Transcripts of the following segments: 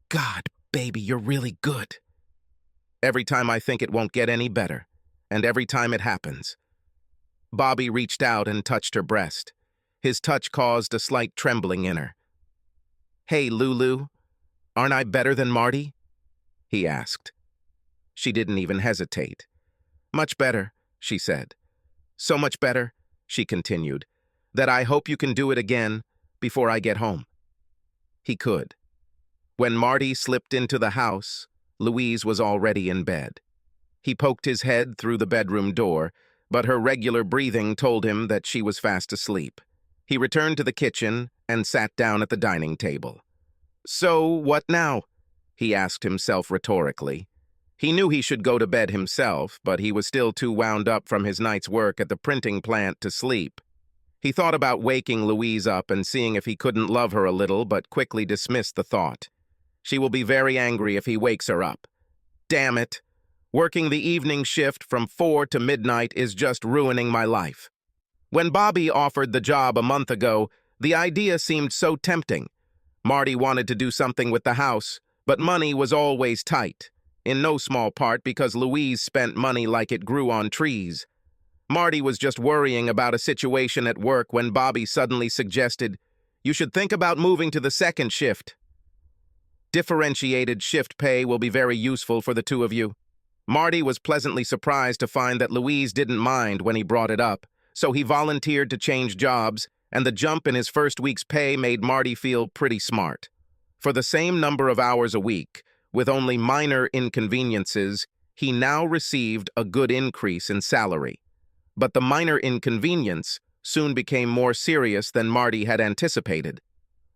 God, baby, you're really good. Every time I think it won't get any better, and every time it happens. Bobby reached out and touched her breast. His touch caused a slight trembling in her. "Hey, Lulu, aren't I better than Marty?" he asked. She didn't even hesitate. "Much better," she said. "So much better," she continued, "that I hope you can do it again before I get home." He could. When Marty slipped into the house, Louise was already in bed. He poked his head through the bedroom door, but her regular breathing told him that she was fast asleep. He returned to the kitchen and sat down at the dining table. "So, what now?" he asked himself rhetorically. He knew he should go to bed himself, but he was still too wound up from his night's work at the printing plant to sleep. He thought about waking Louise up and seeing if he couldn't love her a little, but quickly dismissed the thought. She will be very angry if he wakes her up. Damn it! Working the evening shift from 4 to midnight is just ruining my life. When Bobby offered the job a month ago, the idea seemed so tempting. Marty wanted to do something with the house, but money was always tight, in no small part because Louise spent money like it grew on trees. Marty was just worrying about a situation at work when Bobby suddenly suggested, "You should think about moving to the second shift. Differentiated shift pay will be very useful for the two of you." Marty was pleasantly surprised to find that Louise didn't mind when he brought it up, so he volunteered to change jobs, and the jump in his first week's pay made Marty feel pretty smart. For the same number of hours a week, with only minor inconveniences, he now received a good increase in salary. But the minor inconvenience soon became more serious than Marty had anticipated.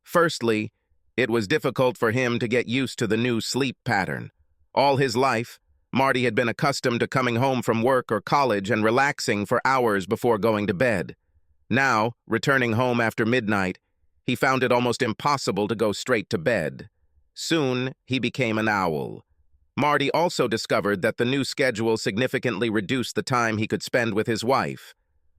Firstly, it was difficult for him to get used to the new sleep pattern. All his life, Marty had been accustomed to coming home from work or college and relaxing for hours before going to bed. Now, returning home after midnight, he found it almost impossible to go straight to bed. Soon, he became an owl. Marty also discovered that the new schedule significantly reduced the time he could spend with his wife.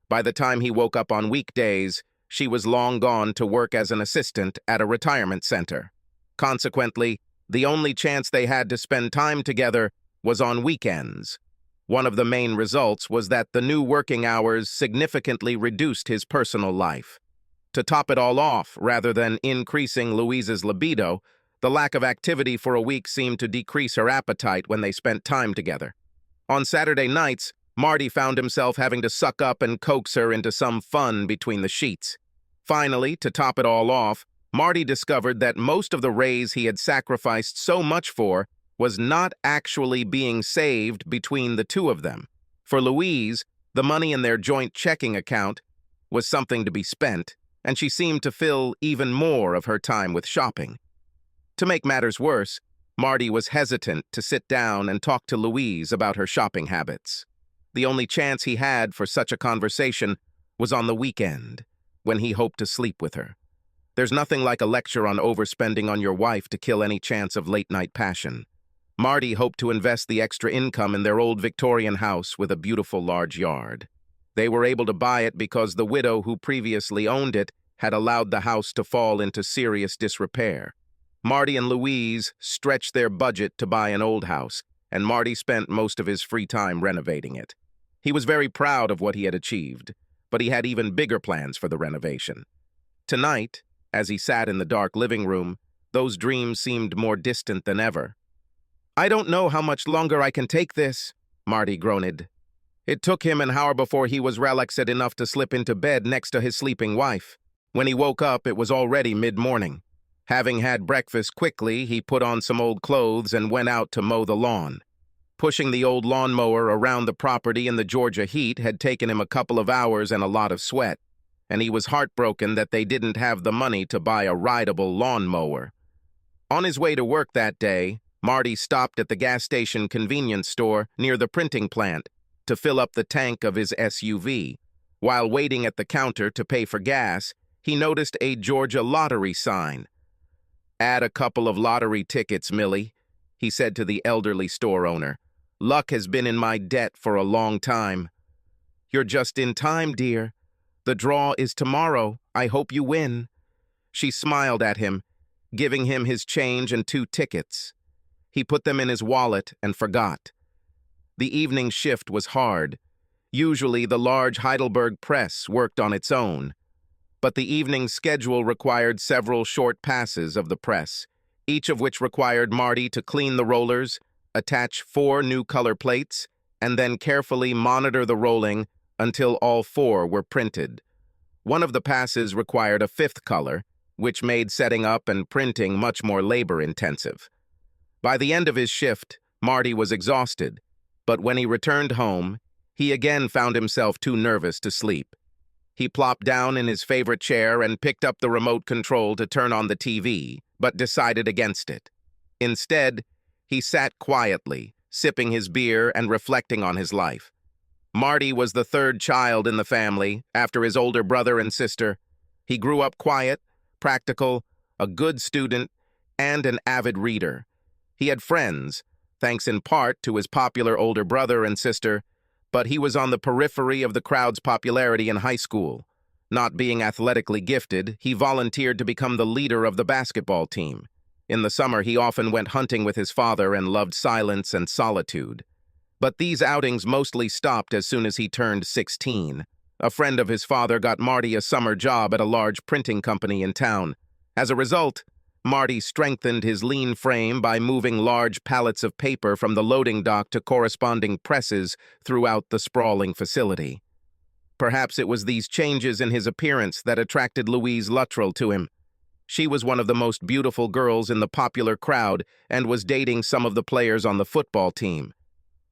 By the time he woke up on weekdays, she was long gone to work as an assistant at a retirement center. Consequently, the only chance they had to spend time together was on weekends. One of the main results was that the new working hours significantly reduced his personal life. To top it all off, rather than increasing Louise's libido, the lack of activity for a week seemed to decrease her appetite when they spent time together. On Saturday nights, Marty found himself having to suck up and coax her into some fun between the sheets. Finally, to top it all off, Marty discovered that most of the raise he had sacrificed so much for was not actually being saved between the two of them. For Louise, the money in their joint checking account was something to be spent, and she seemed to fill even more of her time with shopping. To make matters worse, Marty was hesitant to sit down and talk to Louise about her shopping habits. The only chance he had for such a conversation was on the weekend, when he hoped to sleep with her. There's nothing like a lecture on overspending on your wife to kill any chance of late-night passion. Marty hoped to invest the extra income in their old Victorian house with a beautiful large yard. They were able to buy it because the widow who previously owned it had allowed the house to fall into serious disrepair. Marty and Louise stretched their budget to buy an old house, and Marty spent most of his free time renovating it. He was very proud of what he had achieved, but he had even bigger plans for the renovation. Tonight, as he sat in the dark living room, those dreams seemed more distant than ever. "I don't know how much longer I can take this," Marty groaned. It took him an hour before he was relaxed enough to slip into bed next to his sleeping wife. When he woke up, it was already mid-morning. Having had breakfast quickly, he put on some old clothes and went out to mow the lawn. Pushing the old lawnmower around the property in the Georgia heat had taken him a couple of hours and a lot of sweat, and he was heartbroken that they didn't have the money to buy a rideable lawnmower. On his way to work that day, Marty stopped at the gas station convenience store near the printing plant to fill up the tank of his SUV. While waiting at the counter to pay for gas, he noticed a Georgia lottery sign. "Add a couple of lottery tickets, Millie," he said to the elderly store owner. "Luck has been in my debt for a long time." "You're just in time, dear. The draw is tomorrow. I hope you win." She smiled at him. giving him his change and 2 tickets. He put them in his wallet and forgot. The evening shift was hard. Usually, the large Heidelberg press worked on its own. But the evening schedule required several short passes of the press, each of which required Marty to clean the rollers, attach 4 new color plates, and then carefully monitor the rolling until all 4 were printed. One of the passes required a 5th color, which made setting up and printing much more labor-intensive. By the end of his shift, Marty was exhausted, but when he returned home, he again found himself too nervous to sleep. He plopped down in his favorite chair and picked up the remote control to turn on the TV, but decided against it. Instead, he sat quietly, sipping his beer and reflecting on his life. Marty was the 3rd child in the family, after his older brother and sister. He grew up quiet, practical, a good student, and an avid reader. He had friends, thanks in part to his popular older brother and sister, but he was on the periphery of the crowd's popularity in high school. Not being athletically gifted, he volunteered to become the leader of the basketball team. In the summer, he often went hunting with his father and loved silence and solitude. But these outings mostly stopped as soon as he turned 16. A friend of his father got Marty a summer job at a large printing company in town. As a result, Marty strengthened his lean frame by moving large pallets of paper from the loading dock to corresponding presses throughout the sprawling facility. Perhaps it was these changes in his appearance that attracted Louise Luttrell to him. She was one of the most beautiful girls in the popular crowd and was dating some of the players on the football team.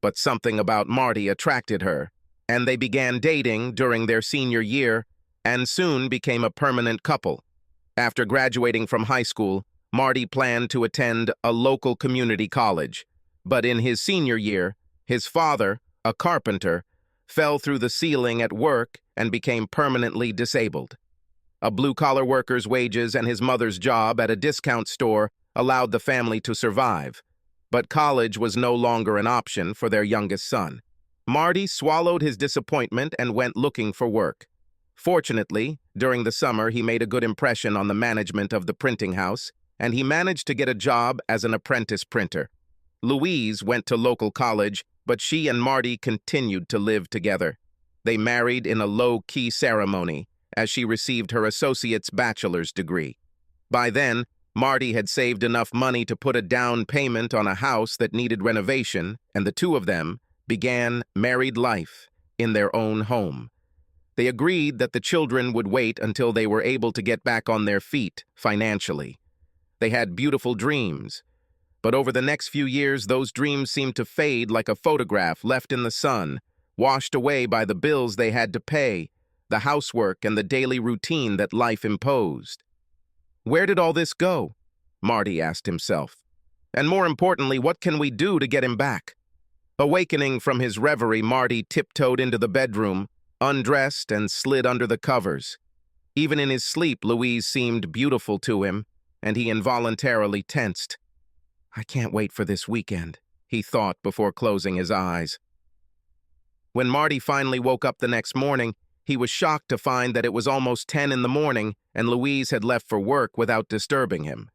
But something about Marty attracted her, and they began dating during their senior year and soon became a permanent couple. After graduating from high school, Marty planned to attend a local community college. But in his senior year, his father, a carpenter, fell through the ceiling at work and became permanently disabled. A blue-collar worker's wages and his mother's job at a discount store allowed the family to survive. But college was no longer an option for their youngest son. Marty swallowed his disappointment and went looking for work. Fortunately, during the summer, he made a good impression on the management of the printing house, and he managed to get a job as an apprentice printer. Louise went to local college, but she and Marty continued to live together. They married in a low-key ceremony, as she received her associate's bachelor's degree. By then, Marty had saved enough money to put a down payment on a house that needed renovation, and the 2 of them began married life in their own home. They agreed that the children would wait until they were able to get back on their feet financially. They had beautiful dreams, but over the next few years, those dreams seemed to fade like a photograph left in the sun, washed away by the bills they had to pay, the housework and the daily routine that life imposed. Where did all this go? Marty asked himself. And more importantly, what can we do to get him back? Awakening from his reverie, Marty tiptoed into the bedroom, undressed and slid under the covers. Even in his sleep, Louise seemed beautiful to him, and he involuntarily tensed. I can't wait for this weekend, he thought before closing his eyes. When Marty finally woke up the next morning, he was shocked to find that it was almost 10 in the morning and Louise had left for work without disturbing him.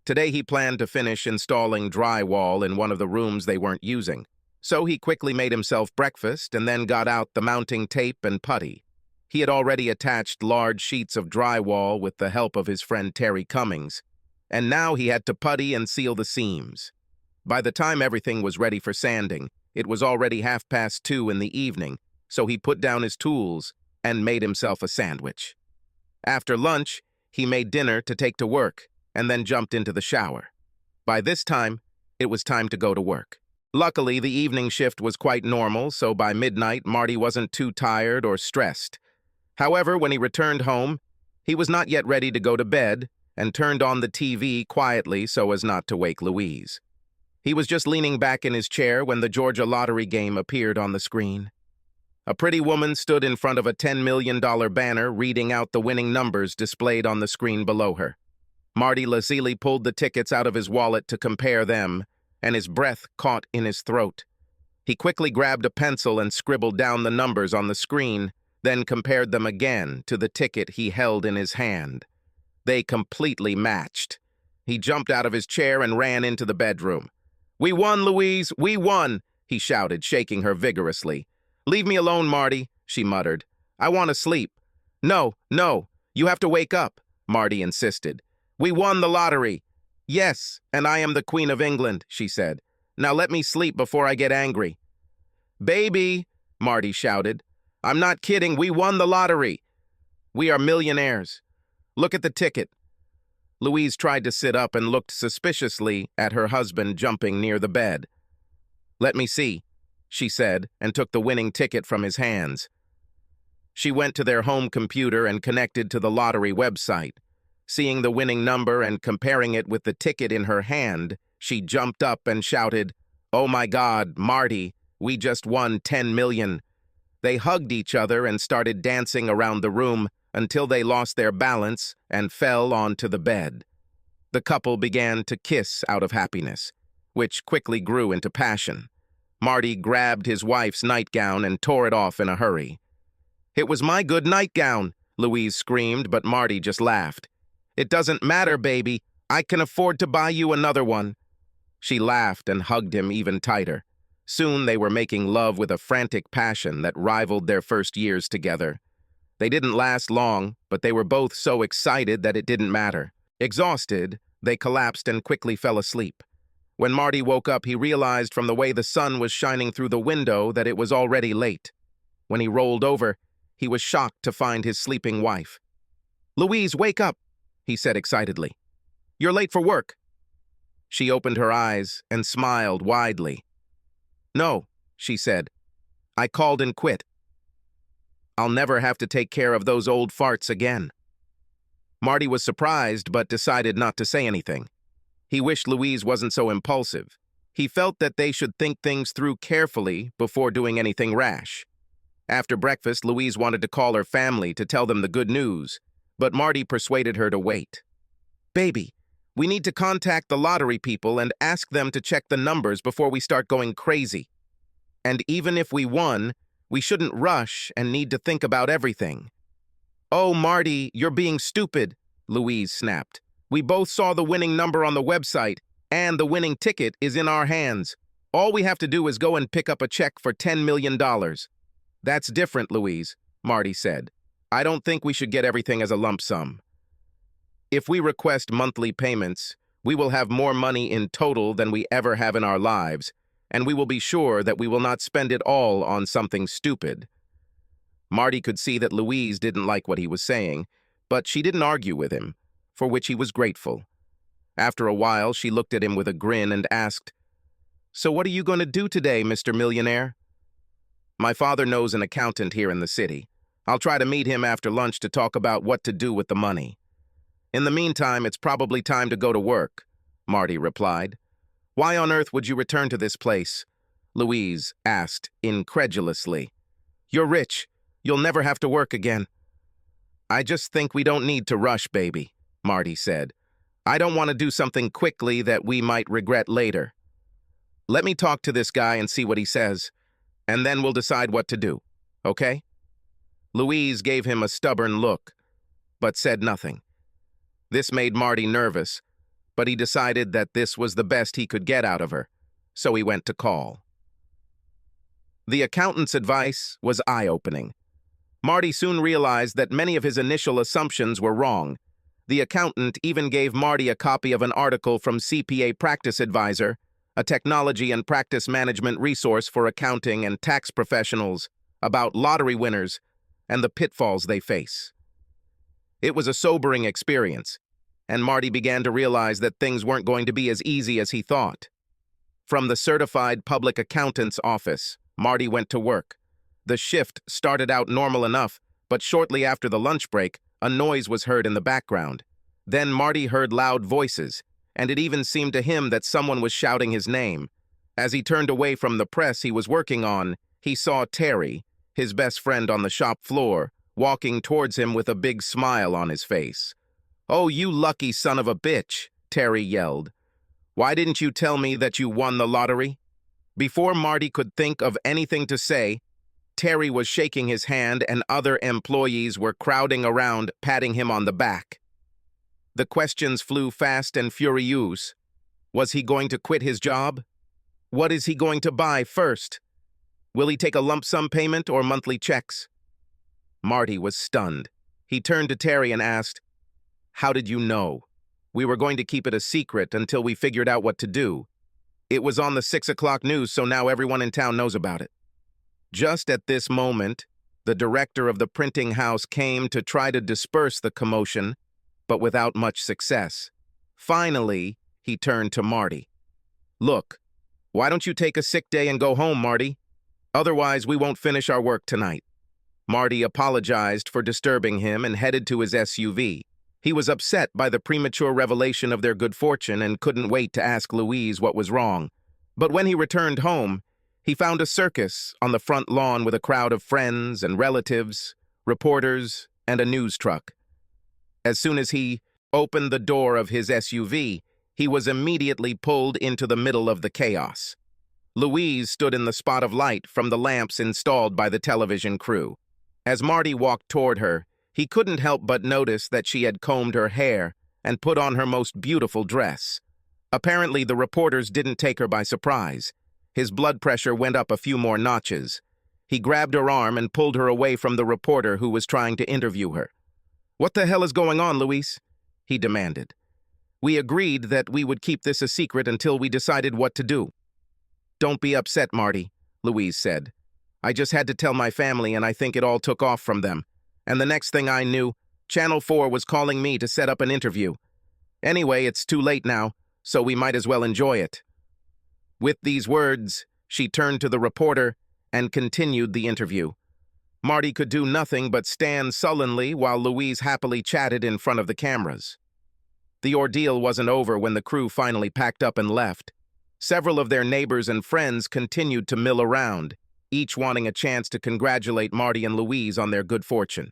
Today he planned to finish installing drywall in one of the rooms they weren't using. So he quickly made himself breakfast and then got out the mounting tape and putty. He had already attached large sheets of drywall with the help of his friend Terry Cummings, and now he had to putty and seal the seams. By the time everything was ready for sanding, it was already 2:30 in the evening, so he put down his tools and made himself a sandwich. After lunch, he made dinner to take to work and then jumped into the shower. By this time, it was time to go to work. Luckily, the evening shift was quite normal, so by midnight, Marty wasn't too tired or stressed. However, when he returned home, he was not yet ready to go to bed and turned on the TV quietly so as not to wake Louise. He was just leaning back in his chair when the Georgia lottery game appeared on the screen. A pretty woman stood in front of a $10 million banner reading out the winning numbers displayed on the screen below her. Marty lazily pulled the tickets out of his wallet to compare them, and his breath caught in his throat. He quickly grabbed a pencil and scribbled down the numbers on the screen, then compared them again to the ticket he held in his hand. They completely matched. He jumped out of his chair and ran into the bedroom. "We won, Louise! We won!" he shouted, shaking her vigorously. "Leave me alone, Marty," she muttered. "I want to sleep." "No, no, you have to wake up," Marty insisted. "We won the lottery." "Yes, and I am the Queen of England," she said. "Now let me sleep before I get angry." "Baby," Marty shouted. "I'm not kidding, we won the lottery. We are millionaires. Look at the ticket." Louise tried to sit up and looked suspiciously at her husband jumping near the bed. "Let me see," she said, and took the winning ticket from his hands. She went to their home computer and connected to the lottery website. Seeing the winning number and comparing it with the ticket in her hand, she jumped up and shouted, "Oh my God, Marty, we just won 10 million. They hugged each other and started dancing around the room until they lost their balance and fell onto the bed. The couple began to kiss out of happiness, which quickly grew into passion. Marty grabbed his wife's nightgown and tore it off in a hurry. "It was my good nightgown," Louise screamed, but Marty just laughed. "It doesn't matter, baby. I can afford to buy you another one." She laughed and hugged him even tighter. Soon they were making love with a frantic passion that rivaled their first years together. They didn't last long, but they were both so excited that it didn't matter. Exhausted, they collapsed and quickly fell asleep. When Marty woke up, he realized from the way the sun was shining through the window that it was already late. When he rolled over, he was shocked to find his sleeping wife. "Louise, wake up," he said excitedly. "You're late for work." She opened her eyes and smiled widely. "No," she said. "I called and quit. I'll never have to take care of those old farts again." Marty was surprised but decided not to say anything. He wished Louise wasn't so impulsive. He felt that they should think things through carefully before doing anything rash. After breakfast, Louise wanted to call her family to tell them the good news, but Marty persuaded her to wait. "Baby, we need to contact the lottery people and ask them to check the numbers before we start going crazy. And even if we won, we shouldn't rush and need to think about everything." "Oh, Marty, you're being stupid," Louise snapped. "We both saw the winning number on the website, and the winning ticket is in our hands. All we have to do is go and pick up a check for $10 million. "That's different, Louise," Marty said. "I don't think we should get everything as a lump sum. If we request monthly payments, we will have more money in total than we ever have in our lives, and we will be sure that we will not spend it all on something stupid." Marty could see that Louise didn't like what he was saying, but she didn't argue with him, for which he was grateful. After a while, she looked at him with a grin and asked, "So what are you going to do today, Mr. Millionaire?" "My father knows an accountant here in the city. I'll try to meet him after lunch to talk about what to do with the money. In the meantime, it's probably time to go to work," Marty replied. "Why on earth would you return to this place?" Louise asked incredulously. "You're rich. You'll never have to work again." "I just think we don't need to rush, baby," Marty said. "I don't want to do something quickly that we might regret later. Let me talk to this guy and see what he says, and then we'll decide what to do, okay?" Louise gave him a stubborn look, but said nothing. This made Marty nervous, but he decided that this was the best he could get out of her, so he went to call. The accountant's advice was eye-opening. Marty soon realized that many of his initial assumptions were wrong. The accountant even gave Marty a copy of an article from CPA Practice Advisor, a technology and practice management resource for accounting and tax professionals, about lottery winners and the pitfalls they face. It was a sobering experience, and Marty began to realize that things weren't going to be as easy as he thought. From the certified public accountant's office, Marty went to work. The shift started out normal enough, but shortly after the lunch break, a noise was heard in the background. Then Marty heard loud voices, and it even seemed to him that someone was shouting his name. As he turned away from the press he was working on, he saw Terry, his best friend on the shop floor, walking towards him with a big smile on his face. "Oh, you lucky son of a bitch," Terry yelled. "Why didn't you tell me that you won the lottery?" Before Marty could think of anything to say, Terry was shaking his hand and other employees were crowding around, patting him on the back. The questions flew fast and furious. Was he going to quit his job? What is he going to buy first? Will he take a lump sum payment or monthly checks? Marty was stunned. He turned to Terry and asked, "How did you know? We were going to keep it a secret until we figured out what to do. It was on the 6 o'clock news, so now everyone in town knows about it." Just at this moment, the director of the printing house came to try to disperse the commotion, but without much success. Finally, he turned to Marty. "Look, why don't you take a sick day and go home, Marty? Otherwise, we won't finish our work tonight." Marty apologized for disturbing him and headed to his SUV. He was upset by the premature revelation of their good fortune and couldn't wait to ask Louise what was wrong. But when he returned home, he found a circus on the front lawn with a crowd of friends and relatives, reporters, and a news truck. As soon as he opened the door of his SUV, he was immediately pulled into the middle of the chaos. Louise stood in the spot of light from the lamps installed by the television crew. As Marty walked toward her, he couldn't help but notice that she had combed her hair and put on her most beautiful dress. Apparently, the reporters didn't take her by surprise. His blood pressure went up a few more notches. He grabbed her arm and pulled her away from the reporter who was trying to interview her. "What the hell is going on, Louise?" he demanded. "We agreed that we would keep this a secret until we decided what to do." "Don't be upset, Marty," Louise said. "I just had to tell my family, and I think it all took off from them. And the next thing I knew, Channel 4 was calling me to set up an interview. Anyway, it's too late now, so we might as well enjoy it." With these words, she turned to the reporter and continued the interview. Marty could do nothing but stand sullenly while Louise happily chatted in front of the cameras. The ordeal wasn't over when the crew finally packed up and left. Several of their neighbors and friends continued to mill around, each wanting a chance to congratulate Marty and Louise on their good fortune.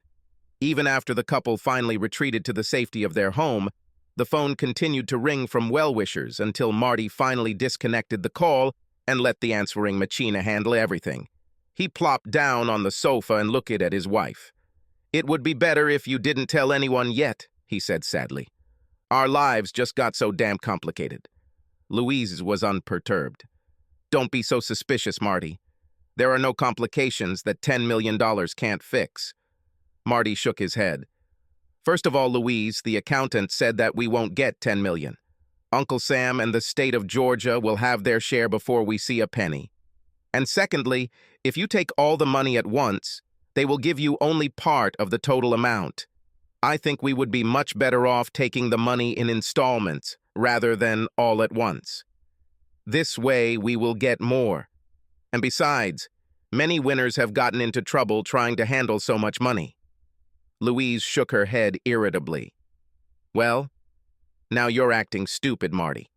Even after the couple finally retreated to the safety of their home, the phone continued to ring from well-wishers until Marty finally disconnected the call and let the answering machine handle everything. He plopped down on the sofa and looked at his wife. "It would be better if you didn't tell anyone yet," he said sadly. "Our lives just got so damn complicated." Louise was unperturbed. "Don't be so suspicious, Marty. There are no complications that $10 million can't fix." Marty shook his head. "First of all, Louise, the accountant said that we won't get $10 million. Uncle Sam and the state of Georgia will have their share before we see a penny. And secondly, if you take all the money at once, they will give you only part of the total amount. I think we would be much better off taking the money in installments rather than all at once. This way, we will get more. And besides, many winners have gotten into trouble trying to handle so much money." Louise shook her head irritably. "Well, now you're acting stupid, Marty.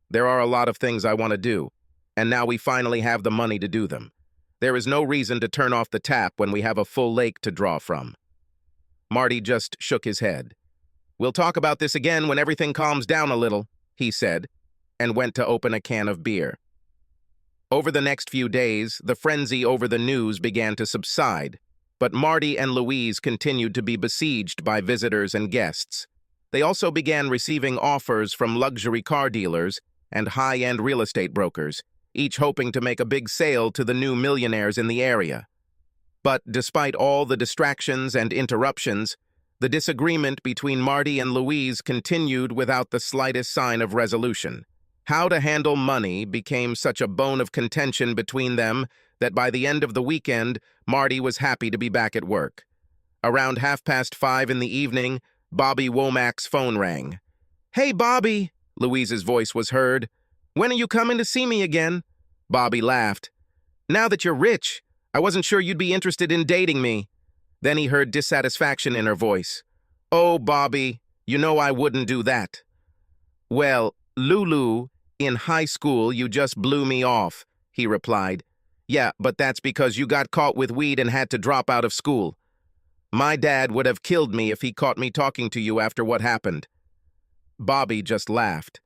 There are a lot of things I want to do, and now we finally have the money to do them. There is no reason to turn off the tap when we have a full lake to draw from." Marty just shook his head. "We'll talk about this again when everything calms down a little," he said, and went to open a can of beer. Over the next few days, the frenzy over the news began to subside, but Marty and Louise continued to be besieged by visitors and guests. They also began receiving offers from luxury car dealers and high-end real estate brokers, each hoping to make a big sale to the new millionaires in the area. But despite all the distractions and interruptions, the disagreement between Marty and Louise continued without the slightest sign of resolution. How to handle money became such a bone of contention between them that by the end of the weekend, Marty was happy to be back at work. Around 5:30 in the evening, Bobby Womack's phone rang. "Hey, Bobby," Louise's voice was heard. "When are you coming to see me again?" Bobby laughed. "Now that you're rich, I wasn't sure you'd be interested in dating me." Then he heard dissatisfaction in her voice. "Oh, Bobby, you know I wouldn't do that." "Well, Lulu, in high school you just blew me off," he replied. "Yeah, but that's because you got caught with weed and had to drop out of school. My dad would have killed me if he caught me talking to you after what happened." Bobby just laughed.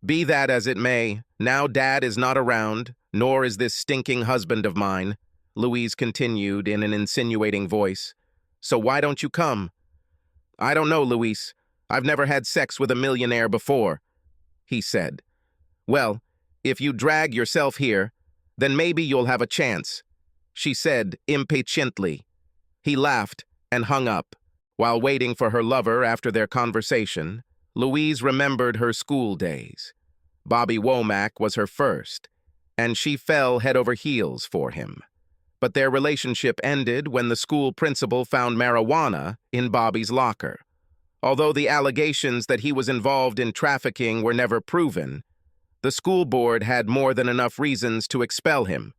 "Be that as it may, now Dad is not around, nor is this stinking husband of mine," Louise continued in an insinuating voice. "So why don't you come?" "I don't know, Louise. I've never had sex with a millionaire before, he said. Well, if you drag yourself here, then maybe you'll have a chance, she said impatiently. He laughed and hung up. While waiting for her lover after their conversation, Louise remembered her school days. Bobby Womack was her first, and she fell head over heels for him. But their relationship ended when the school principal found marijuana in Bobby's locker. Although the allegations that he was involved in trafficking were never proven, the school board had more than enough reasons to expel him.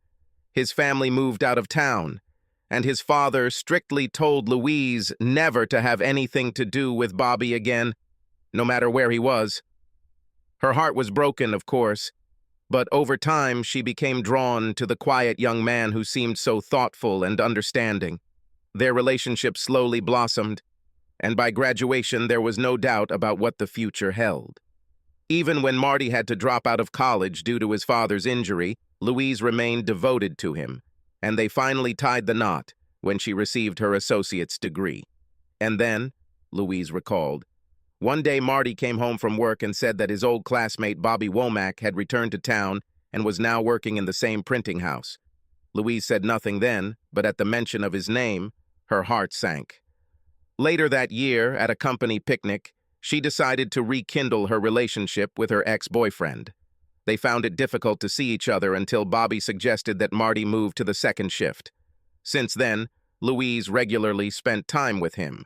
His family moved out of town, and his father strictly told Louise never to have anything to do with Bobby again, no matter where he was. Her heart was broken, of course, but over time she became drawn to the quiet young man who seemed so thoughtful and understanding. Their relationship slowly blossomed, and by graduation there was no doubt about what the future held. Even when Marty had to drop out of college due to his father's injury, Louise remained devoted to him, and they finally tied the knot when she received her associate's degree. And then, Louise recalled, one day Marty came home from work and said that his old classmate Bobby Womack had returned to town and was now working in the same printing house. Louise said nothing then, but at the mention of his name, her heart sank. Later that year, at a company picnic, she decided to rekindle her relationship with her ex-boyfriend. They found it difficult to see each other until Bobby suggested that Marty move to the second shift. Since then, Louise regularly spent time with him.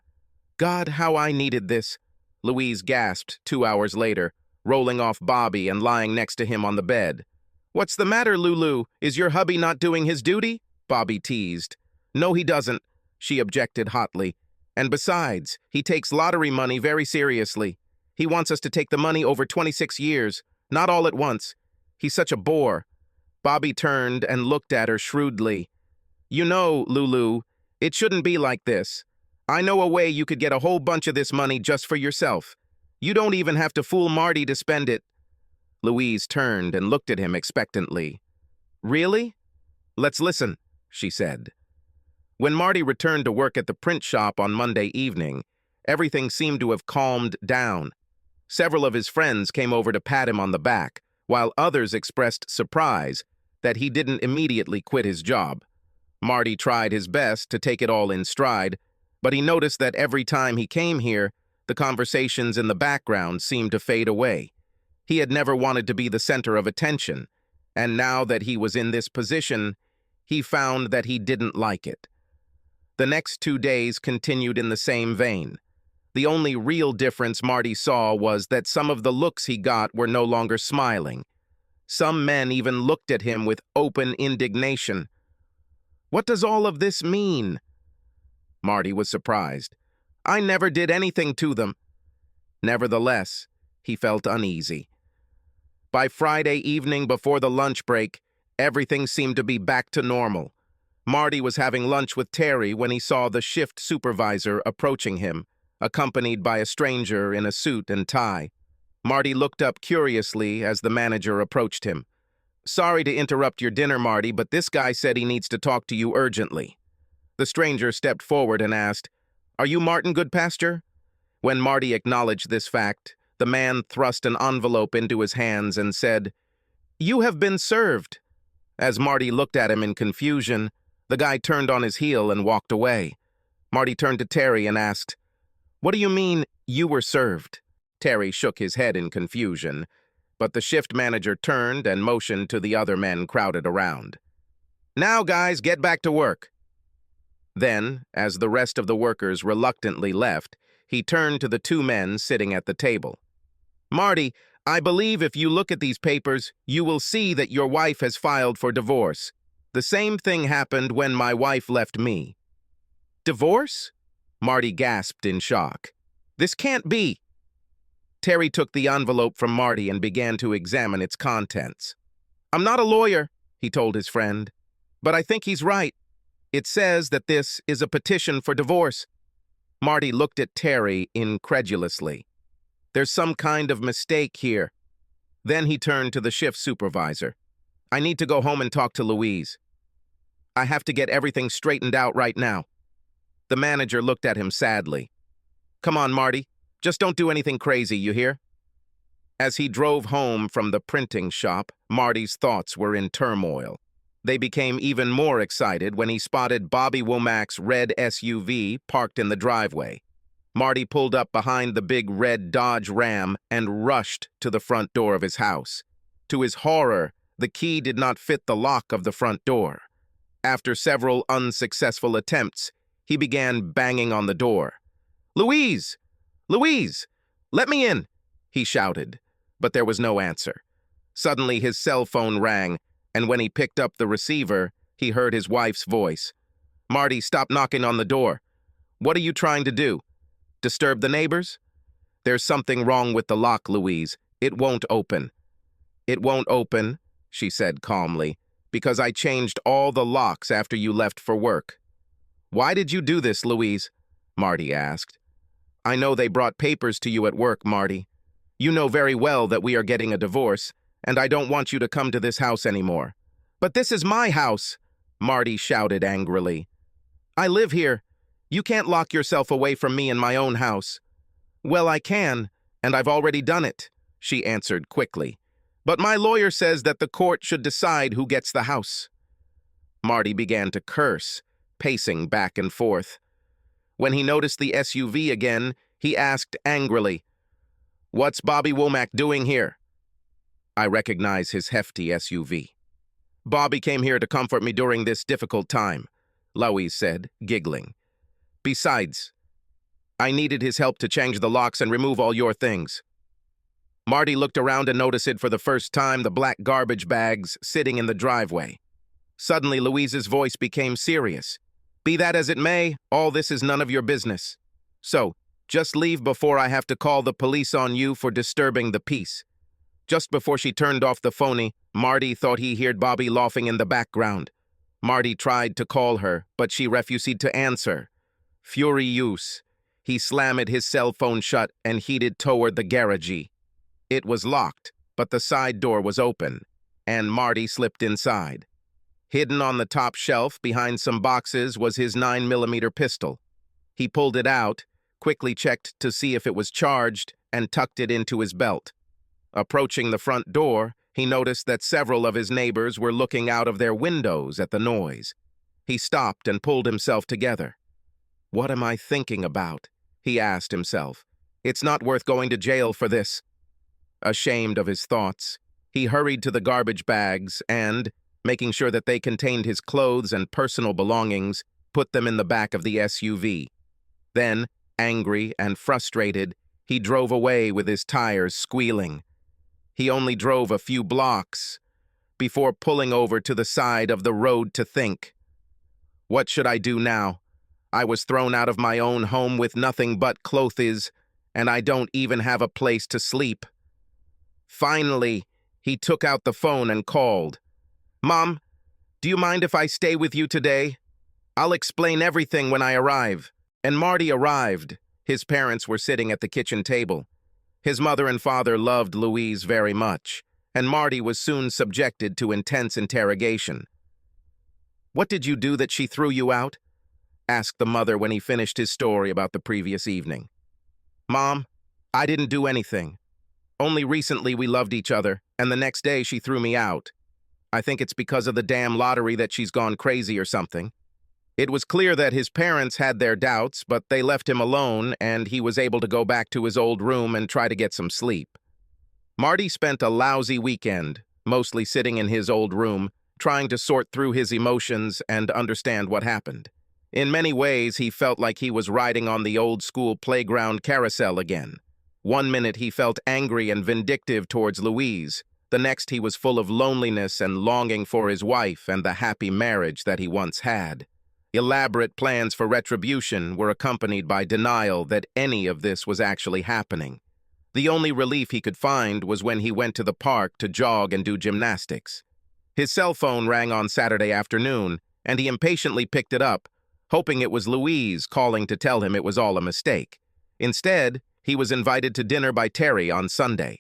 God, how I needed this, Louise gasped 2 hours later, rolling off Bobby and lying next to him on the bed. What's the matter, Lulu? Is your hubby not doing his duty? Bobby teased. No, he doesn't, she objected hotly. And besides, he takes lottery money very seriously. He wants us to take the money over 26 years, not all at once. He's such a bore. Bobby turned and looked at her shrewdly. You know, Lulu, it shouldn't be like this. I know a way you could get a whole bunch of this money just for yourself. You don't even have to fool Marty to spend it. Louise turned and looked at him expectantly. Really? Let's listen, she said. When Marty returned to work at the print shop on Monday evening, everything seemed to have calmed down. Several of his friends came over to pat him on the back, while others expressed surprise that he didn't immediately quit his job. Marty tried his best to take it all in stride, but he noticed that every time he came here, the conversations in the background seemed to fade away. He had never wanted to be the center of attention, and now that he was in this position, he found that he didn't like it. The next 2 days continued in the same vein. The only real difference Marty saw was that some of the looks he got were no longer smiling. Some men even looked at him with open indignation. What does all of this mean? Marty was surprised. I never did anything to them. Nevertheless, he felt uneasy. By Friday evening before the lunch break, everything seemed to be back to normal. Marty was having lunch with Terry when he saw the shift supervisor approaching him, accompanied by a stranger in a suit and tie. Marty looked up curiously as the manager approached him. Sorry to interrupt your dinner, Marty, but this guy said he needs to talk to you urgently. The stranger stepped forward and asked, Are you Martin Goodpasture? When Marty acknowledged this fact, the man thrust an envelope into his hands and said, You have been served. As Marty looked at him in confusion, the guy turned on his heel and walked away. Marty turned to Terry and asked, What do you mean, you were served? Terry shook his head in confusion, but the shift manager turned and motioned to the other men crowded around. Now, guys, get back to work. Then, as the rest of the workers reluctantly left, he turned to the 2 men sitting at the table. Marty, I believe if you look at these papers, you will see that your wife has filed for divorce. The same thing happened when my wife left me. Divorce? Marty gasped in shock. This can't be. Terry took the envelope from Marty and began to examine its contents. I'm not a lawyer, he told his friend, but I think he's right. It says that this is a petition for divorce. Marty looked at Terry incredulously. There's some kind of mistake here. Then he turned to the shift supervisor. I need to go home and talk to Louise. I have to get everything straightened out right now. The manager looked at him sadly. Come on, Marty. Just don't do anything crazy, you hear? As he drove home from the printing shop, Marty's thoughts were in turmoil. They became even more excited when he spotted Bobby Womack's red SUV parked in the driveway. Marty pulled up behind the big red Dodge Ram and rushed to the front door of his house. To his horror, the key did not fit the lock of the front door. After several unsuccessful attempts, he began banging on the door. "Louise! Louise! Let me in!" he shouted, but there was no answer. Suddenly his cell phone rang, and when he picked up the receiver, he heard his wife's voice. "Marty, stop knocking on the door. What are you trying to do? Disturb the neighbors?" "There's something wrong with the lock, Louise. It won't open." "It won't open," she said calmly, "because I changed all the locks after you left for work." "Why did you do this, Louise?" Marty asked. "I know they brought papers to you at work, Marty. You know very well that we are getting a divorce, and I don't want you to come to this house anymore." "But this is my house!" Marty shouted angrily. "I live here. You can't lock yourself away from me in my own house." "Well, I can, and I've already done it," she answered quickly. "But my lawyer says that the court should decide who gets the house." Marty began to curse, pacing back and forth. When he noticed the SUV again, he asked angrily, "What's Bobby Womack doing here?" "I recognize his hefty SUV. Bobby came here to comfort me during this difficult time," Louise said, giggling. "Besides, I needed his help to change the locks and remove all your things." Marty looked around and noticed for the first time the black garbage bags sitting in the driveway. Suddenly, Louise's voice became serious. "Be that as it may, all this is none of your business. So, just leave before I have to call the police on you for disturbing the peace." Just before she turned off the phony, Marty thought he heard Bobby laughing in the background. Marty tried to call her, but she refused to answer. Furious, he slammed his cell phone shut and headed toward the garage. It was locked, but the side door was open, and Marty slipped inside. Hidden on the top shelf behind some boxes was his 9mm pistol. He pulled it out, quickly checked to see if it was charged, and tucked it into his belt. Approaching the front door, he noticed that several of his neighbors were looking out of their windows at the noise. He stopped and pulled himself together. "What am I thinking about?" he asked himself. "It's not worth going to jail for this." Ashamed of his thoughts, he hurried to the garbage bags and, making sure that they contained his clothes and personal belongings, put them in the back of the SUV. Then, angry and frustrated, he drove away with his tires squealing. He only drove a few blocks before pulling over to the side of the road to think. "What should I do now? I was thrown out of my own home with nothing but clothes, and I don't even have a place to sleep." Finally, he took out the phone and called. "Mom, do you mind if I stay with you today? I'll explain everything when I arrive." And Marty arrived. His parents were sitting at the kitchen table. His mother and father loved Louise very much, and Marty was soon subjected to intense interrogation. "What did you do that she threw you out?" asked the mother when he finished his story about the previous evening. "Mom, I didn't do anything. Only recently we loved each other, and the next day she threw me out. I think it's because of the damn lottery that she's gone crazy or something." It was clear that his parents had their doubts, but they left him alone, and he was able to go back to his old room and try to get some sleep. Marty spent a lousy weekend, mostly sitting in his old room, trying to sort through his emotions and understand what happened. In many ways, he felt like he was riding on the old-school playground carousel again. One minute he felt angry and vindictive towards Louise. The next he was full of loneliness and longing for his wife and the happy marriage that he once had. Elaborate plans for retribution were accompanied by denial that any of this was actually happening. The only relief he could find was when he went to the park to jog and do gymnastics. His cell phone rang on Saturday afternoon, and he impatiently picked it up, hoping it was Louise calling to tell him it was all a mistake. Instead, he was invited to dinner by Terry on Sunday.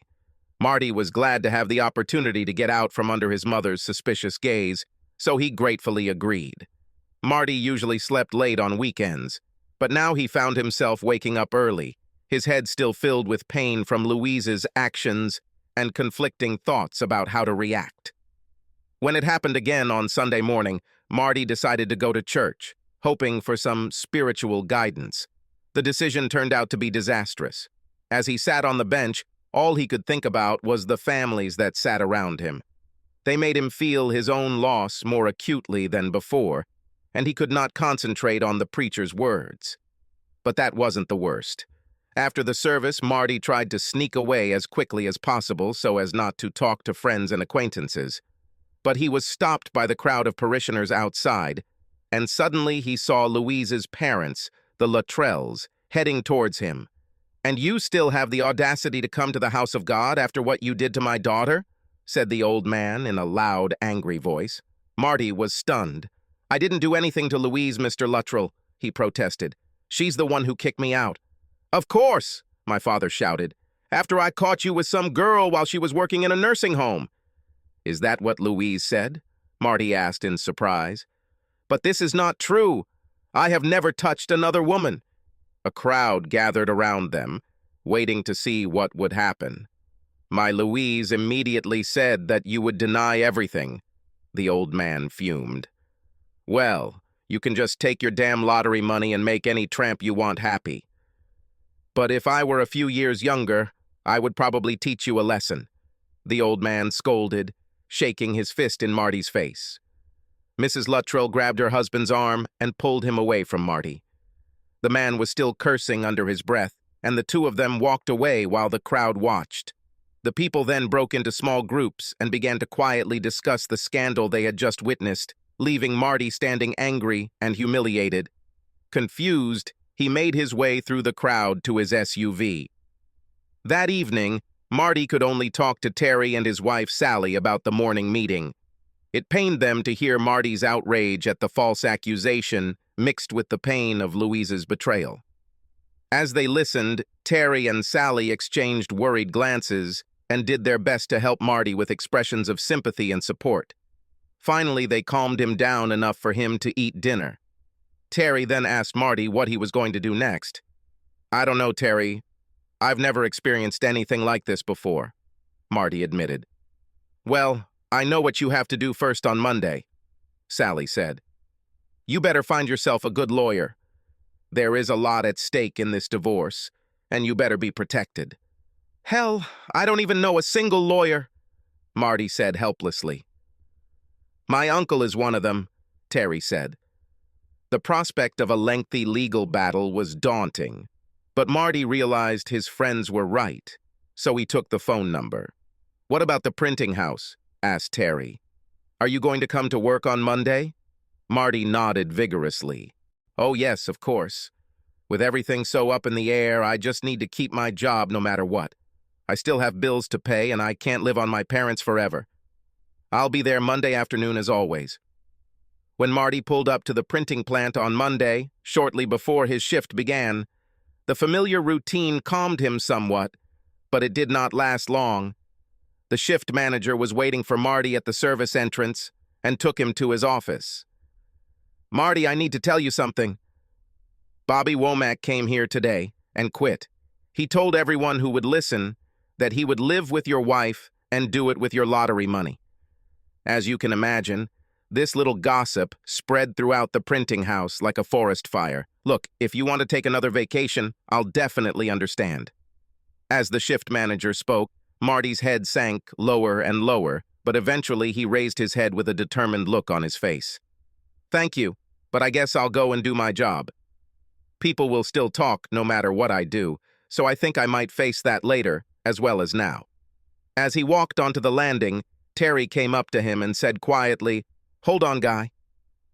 Marty was glad to have the opportunity to get out from under his mother's suspicious gaze, so he gratefully agreed. Marty usually slept late on weekends, but now he found himself waking up early. his head still filled with pain from Louise's actions and conflicting thoughts about how to react. When it happened again on Sunday morning, Marty decided to go to church, hoping for some spiritual guidance. The decision turned out to be disastrous. As he sat on the bench, all he could think about was the families that sat around him. They made him feel his own loss more acutely than before, and he could not concentrate on the preacher's words. But that wasn't the worst. After the service, Marty tried to sneak away as quickly as possible so as not to talk to friends and acquaintances. But he was stopped by the crowd of parishioners outside, and suddenly he saw Louise's parents, the Luttrells, heading towards him. "And you still have the audacity to come to the house of God after what you did to my daughter?" said the old man in a loud, angry voice. Marty was stunned. "I didn't do anything to Louise, Mr. Luttrell," he protested. "She's the one who kicked me out." "Of course," my father shouted, "after I caught you with some girl while she was working in a nursing home." "Is that what Louise said?" Marty asked in surprise. "But this is not true. I have never touched another woman." A crowd gathered around them, waiting to see what would happen. "My Louise immediately said that you would deny everything," the old man fumed. "Well, you can just take your damn lottery money and make any tramp you want happy. But if I were a few years younger, I would probably teach you a lesson," the old man scolded, shaking his fist in Marty's face. Mrs. Luttrell grabbed her husband's arm and pulled him away from Marty. The man was still cursing under his breath, and the two of them walked away while the crowd watched. The people then broke into small groups and began to quietly discuss the scandal they had just witnessed, leaving Marty standing angry and humiliated. Confused, he made his way through the crowd to his SUV. That evening, Marty could only talk to Terry and his wife Sally about the morning meeting. It pained them to hear Marty's outrage at the false accusation mixed with the pain of Louise's betrayal. As they listened, Terry and Sally exchanged worried glances and did their best to help Marty with expressions of sympathy and support. Finally, they calmed him down enough for him to eat dinner. Terry then asked Marty what he was going to do next. "I don't know, Terry. I've never experienced anything like this before," Marty admitted. "Well, I know what you have to do first on Monday," Sally said. "You better find yourself a good lawyer. There is a lot at stake in this divorce, and you better be protected." "Hell, I don't even know a single lawyer," Marty said helplessly. "My uncle is one of them," Terry said. The prospect of a lengthy legal battle was daunting, but Marty realized his friends were right, so he took the phone number. "What about the printing house?" asked Terry. "Are you going to come to work on Monday?" Marty nodded vigorously. "Oh yes, of course. With everything so up in the air, I just need to keep my job no matter what. I still have bills to pay and I can't live on my parents forever. I'll be there Monday afternoon as always." When Marty pulled up to the printing plant on Monday, shortly before his shift began, the familiar routine calmed him somewhat, but it did not last long. The shift manager was waiting for Marty at the service entrance and took him to his office. "Marty, I need to tell you something. Bobby Womack came here today and quit. He told everyone who would listen that he would live with your wife and do it with your lottery money." As you can imagine, this little gossip spread throughout the printing house like a forest fire. "Look, if you want to take another vacation, I'll definitely understand." As the shift manager spoke, Marty's head sank lower and lower, but eventually he raised his head with a determined look on his face. "Thank you, but I guess I'll go and do my job. People will still talk no matter what I do, so I think I might face that later as well as now." As he walked onto the landing, Terry came up to him and said quietly, "Hold on, guy."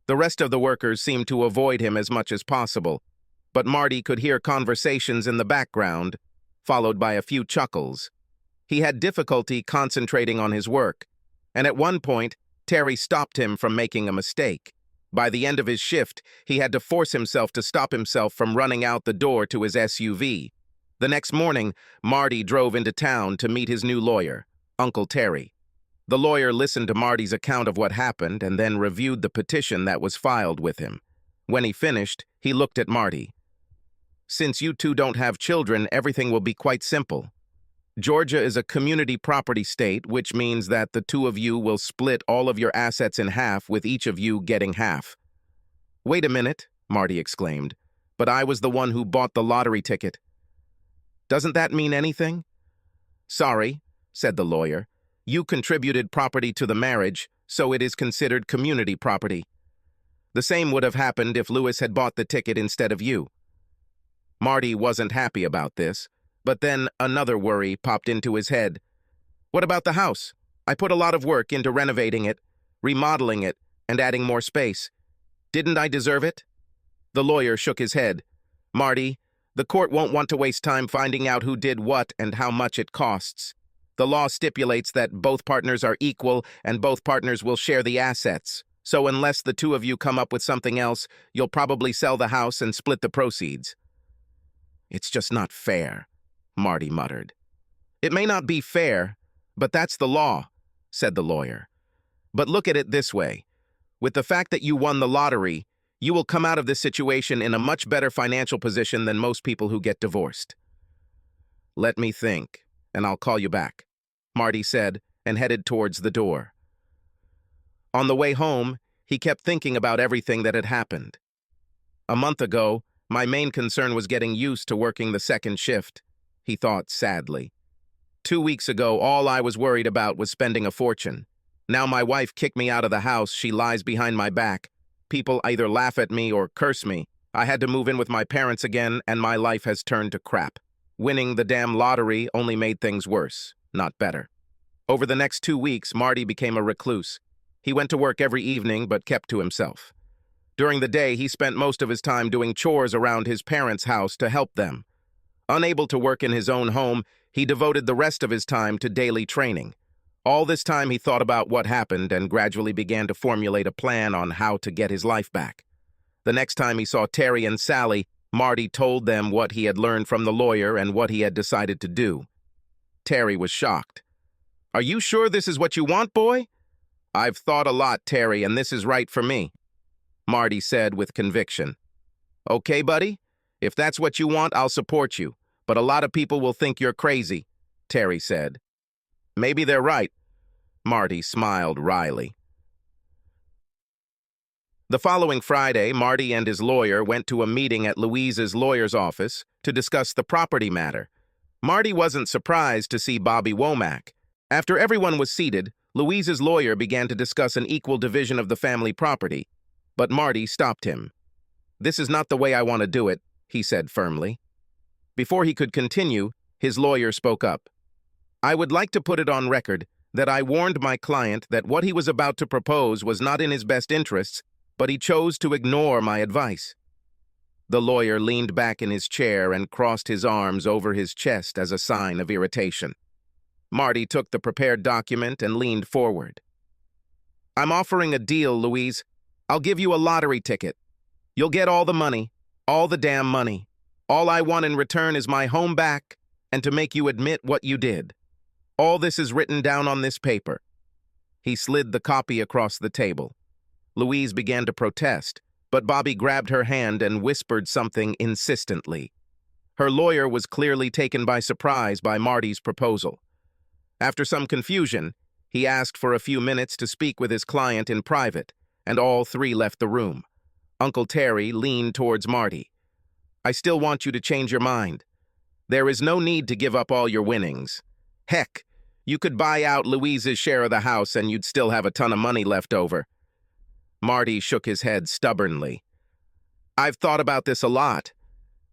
The rest of the workers seemed to avoid him as much as possible, but Marty could hear conversations in the background, followed by a few chuckles. He had difficulty concentrating on his work, and at one point, Terry stopped him from making a mistake. By the end of his shift, he had to force himself to stop himself from running out the door to his SUV. The next morning, Marty drove into town to meet his new lawyer, Uncle Terry. The lawyer listened to Marty's account of what happened and then reviewed the petition that was filed with him. When he finished, he looked at Marty. Since you two don't have children, everything will be quite simple. Georgia is a community property state, which means that the two of you will split all of your assets in half, with each of you getting half. Wait a minute, Marty exclaimed, but I was the one who bought the lottery ticket. Doesn't that mean anything? Sorry, said the lawyer. You contributed property to the marriage, so it is considered community property. The same would have happened if Louis had bought the ticket instead of you. Marty wasn't happy about this, but then another worry popped into his head. What about the house? I put a lot of work into renovating it, remodeling it, and adding more space. Didn't I deserve it? The lawyer shook his head. Marty, the court won't want to waste time finding out who did what and how much it costs. The law stipulates that both partners are equal and both partners will share the assets. So unless the two of you come up with something else, you'll probably sell the house and split the proceeds. It's just not fair, Marty muttered. It may not be fair, but that's the law, said the lawyer. But look at it this way. With the fact that you won the lottery, you will come out of this situation in a much better financial position than most people who get divorced. Let me think, and I'll call you back, Marty said, and headed towards the door. On the way home, he kept thinking about everything that had happened. A month ago, my main concern was getting used to working the second shift, he thought sadly. 2 weeks ago, all I was worried about was spending a fortune. Now my wife kicked me out of the house, she lies behind my back. People either laugh at me or curse me. I had to move in with my parents again, and my life has turned to crap. Winning the damn lottery only made things worse, not better. Over the next 2 weeks, Marty became a recluse. He went to work every evening, but kept to himself. During the day, he spent most of his time doing chores around his parents' house to help them. Unable to work in his own home, he devoted the rest of his time to daily training. All this time, he thought about what happened and gradually began to formulate a plan on how to get his life back. The next time he saw Terry and Sally, Marty told them what he had learned from the lawyer and what he had decided to do. Terry was shocked. "Are you sure this is what you want, boy?" "I've thought a lot, Terry, and this is right for me," Marty said with conviction. "Okay, buddy, if that's what you want, I'll support you, but a lot of people will think you're crazy," Terry said. "Maybe they're right," Marty smiled wryly. The following Friday, Marty and his lawyer went to a meeting at Louise's lawyer's office to discuss the property matter. Marty wasn't surprised to see Bobby Womack. After everyone was seated, Louise's lawyer began to discuss an equal division of the family property, but Marty stopped him. "This is not the way I want to do it," he said firmly. Before he could continue, his lawyer spoke up. "I would like to put it on record that I warned my client that what he was about to propose was not in his best interests, but he chose to ignore my advice." The lawyer leaned back in his chair and crossed his arms over his chest as a sign of irritation. Marty took the prepared document and leaned forward. "I'm offering a deal, Louise. I'll give you a lottery ticket. You'll get all the money, all the damn money. All I want in return is my home back and to make you admit what you did. All this is written down on this paper." He slid the copy across the table. Louise began to protest, but Bobby grabbed her hand and whispered something insistently. Her lawyer was clearly taken by surprise by Marty's proposal. After some confusion, he asked for a few minutes to speak with his client in private, and all three left the room. Uncle Terry leaned towards Marty. "I still want you to change your mind. There is no need to give up all your winnings. Heck, you could buy out Louise's share of the house and you'd still have a ton of money left over." Marty shook his head stubbornly. "I've thought about this a lot,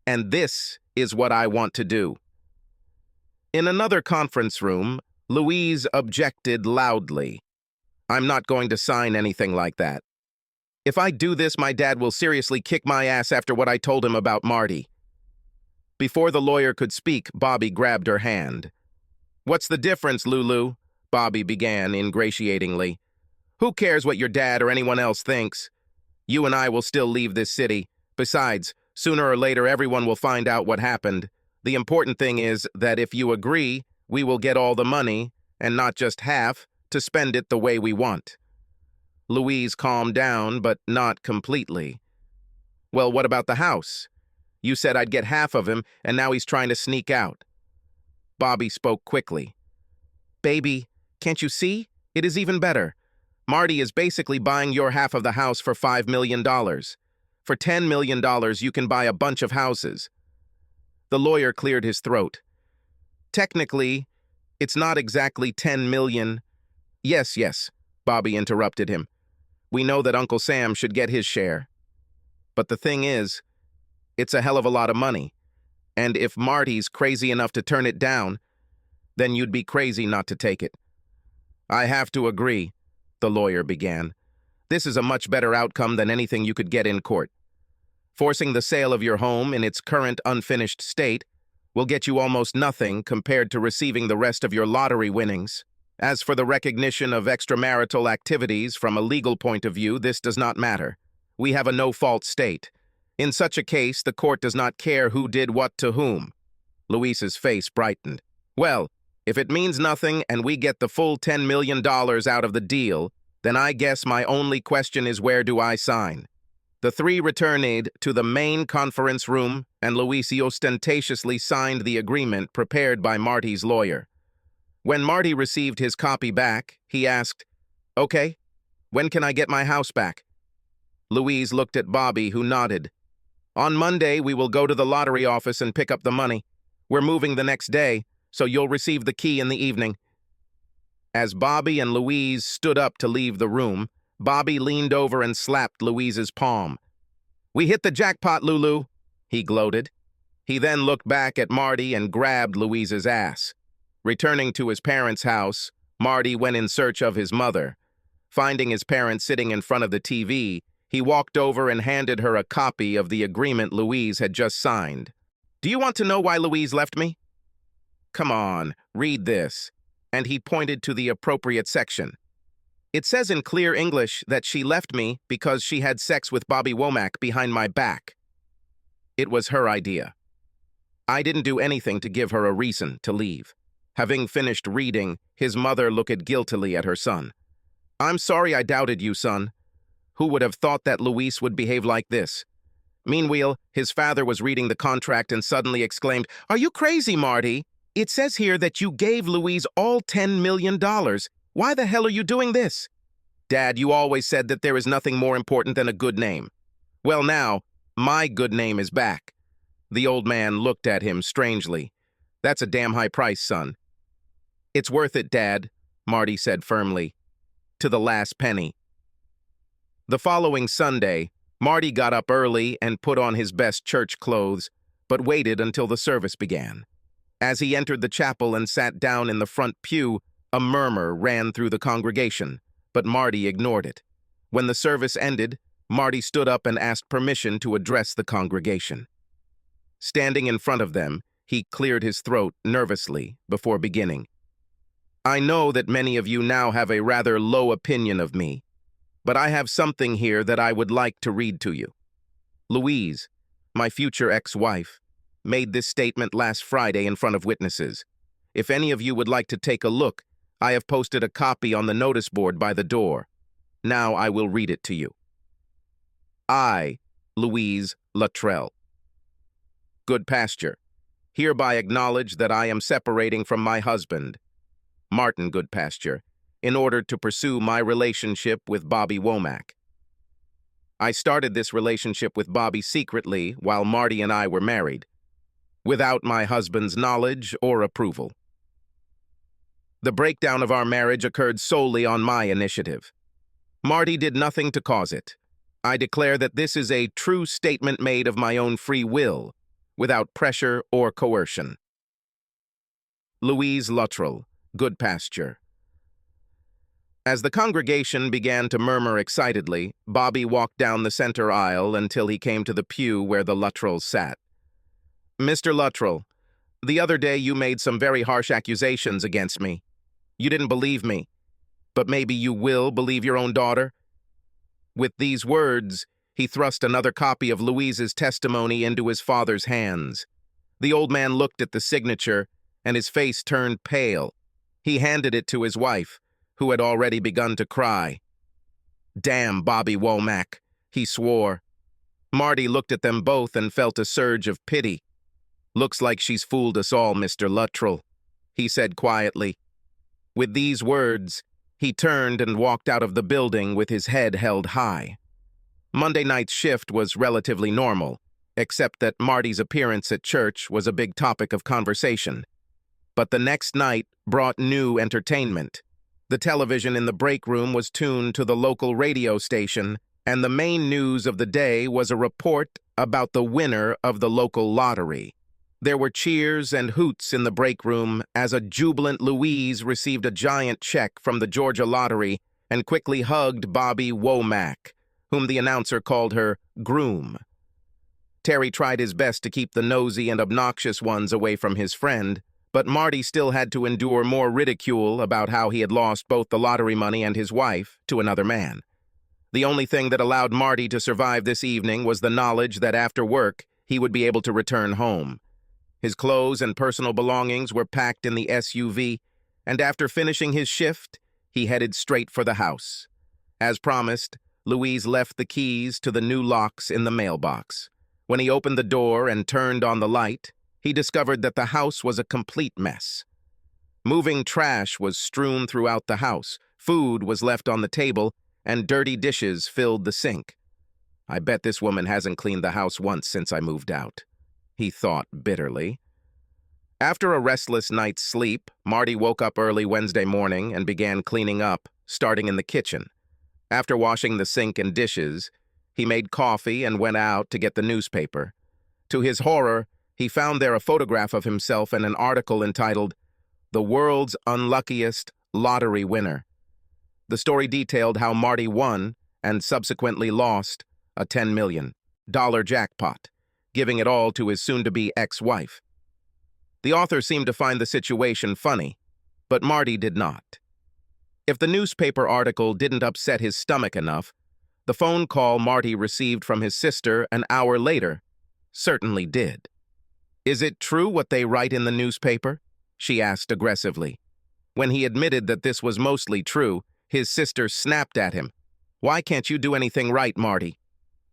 and this is what I want to do." In another conference room, Louise objected loudly. "I'm not going to sign anything like that. If I do this, my dad will seriously kick my ass after what I told him about Marty." Before the lawyer could speak, Bobby grabbed her hand. "What's the difference, Lulu?" Bobby began ingratiatingly. "Who cares what your dad or anyone else thinks? You and I will still leave this city. Besides, sooner or later everyone will find out what happened. The important thing is that if you agree, we will get all the money, and not just half, to spend it the way we want." Louise calmed down, but not completely. "Well, what about the house? You said I'd get half of him, and now he's trying to sneak out. Bobby spoke quickly. Baby, can't you see? It is even better. Marty is basically buying your half of the house for $5 million. For $10 million, you can buy a bunch of houses. The lawyer cleared his throat. Technically, it's not exactly 10 million. Yes, Bobby interrupted him. We know that Uncle Sam should get his share. But the thing is, it's a hell of a lot of money. And if Marty's crazy enough to turn it down, then you'd be crazy not to take it. I have to agree, the lawyer began. This is a much better outcome than anything you could get in court. Forcing the sale of your home in its current unfinished state will get you almost nothing compared to receiving the rest of your lottery winnings. As for the recognition of extramarital activities from a legal point of view, this does not matter. We have a no-fault state. In such a case, the court does not care who did what to whom. Louise's face brightened. Well, if it means nothing and we get the full $10 million out of the deal, then I guess my only question is, where do I sign? The three returned to the main conference room, and Louise ostentatiously signed the agreement prepared by Marty's lawyer. When Marty received his copy back, he asked, Okay, when can I get my house back? Louise looked at Bobby, who nodded. On Monday, we will go to the lottery office and pick up the money. We're moving the next day, so you'll receive the key in the evening. As Bobby and Louise stood up to leave the room, Bobby leaned over and slapped Louise's palm. We hit the jackpot, Lulu, he gloated. He then looked back at Marty and grabbed Louise's ass. Returning to his parents' house, Marty went in search of his mother. Finding his parents sitting in front of the TV, he walked over and handed her a copy of the agreement Louise had just signed. Do you want to know why Louise left me? Come on, read this. And he pointed to the appropriate section. It says in clear English that she left me because she had sex with Bobby Womack behind my back. It was her idea. I didn't do anything to give her a reason to leave. Having finished reading, his mother looked guiltily at her son. I'm sorry I doubted you, son. Who would have thought that Louise would behave like this? Meanwhile, his father was reading the contract and suddenly exclaimed, Are you crazy, Marty? It says here that you gave Louise all $10 million. Why the hell are you doing this? Dad, you always said that there is nothing more important than a good name. Well, now, my good name is back. The old man looked at him strangely. That's a damn high price, son. It's worth it, Dad, Marty said firmly. To the last penny. The following Sunday, Marty got up early and put on his best church clothes, but waited until the service began. As he entered the chapel and sat down in the front pew, a murmur ran through the congregation, but Marty ignored it. When the service ended, Marty stood up and asked permission to address the congregation. Standing in front of them, he cleared his throat nervously before beginning. I know that many of you now have a rather low opinion of me, but I have something here that I would like to read to you. Louise, my future ex-wife, made this statement last Friday in front of witnesses. If any of you would like to take a look, I have posted a copy on the notice board by the door. Now I will read it to you. I, Louise Luttrell, good pasture, hereby acknowledge that I am separating from my husband, Martin Goodpasture, in order to pursue my relationship with Bobby Womack. I started this relationship with Bobby secretly while Marty and I were married, without my husband's knowledge or approval. The breakdown of our marriage occurred solely on my initiative. Marty did nothing to cause it. I declare that this is a true statement made of my own free will, without pressure or coercion. Louise Luttrell, Goodpasture. As the congregation began to murmur excitedly, Bobby walked down the center aisle until he came to the pew where the Luttrells sat. Mr. Luttrell, the other day you made some very harsh accusations against me. You didn't believe me, but maybe you will believe your own daughter? With these words, he thrust another copy of Louise's testimony into his father's hands. The old man looked at the signature, and his face turned pale. He handed it to his wife, who had already begun to cry. Damn Bobby Womack, he swore. Marty looked at them both and felt a surge of pity. "Looks like she's fooled us all, Mr. Luttrell," he said quietly. With these words, he turned and walked out of the building with his head held high. Monday night's shift was relatively normal, except that Marty's appearance at church was a big topic of conversation. But the next night brought new entertainment. The television in the break room was tuned to the local radio station, and the main news of the day was a report about the winner of the local lottery. There were cheers and hoots in the break room as a jubilant Louise received a giant check from the Georgia lottery and quickly hugged Bobby Womack, whom the announcer called her groom. Terry tried his best to keep the nosy and obnoxious ones away from his friend, but Marty still had to endure more ridicule about how he had lost both the lottery money and his wife to another man. The only thing that allowed Marty to survive this evening was the knowledge that after work he would be able to return home. His clothes and personal belongings were packed in the SUV, and after finishing his shift, he headed straight for the house. As promised, Louise left the keys to the new locks in the mailbox. When he opened the door and turned on the light, he discovered that the house was a complete mess. Moving trash was strewn throughout the house, food was left on the table, and dirty dishes filled the sink. "I bet this woman hasn't cleaned the house once since I moved out," he thought bitterly. After a restless night's sleep, Marty woke up early Wednesday morning and began cleaning up, starting in the kitchen. After washing the sink and dishes, he made coffee and went out to get the newspaper. To his horror, he found there a photograph of himself and an article entitled, "The World's Unluckiest Lottery Winner." The story detailed how Marty won, and subsequently lost, a $10 million jackpot, giving it all to his soon-to-be ex-wife. The author seemed to find the situation funny, but Marty did not. If the newspaper article didn't upset his stomach enough, the phone call Marty received from his sister an hour later certainly did. "Is it true what they write in the newspaper?" she asked aggressively. When he admitted that this was mostly true, his sister snapped at him. "Why can't you do anything right, Marty?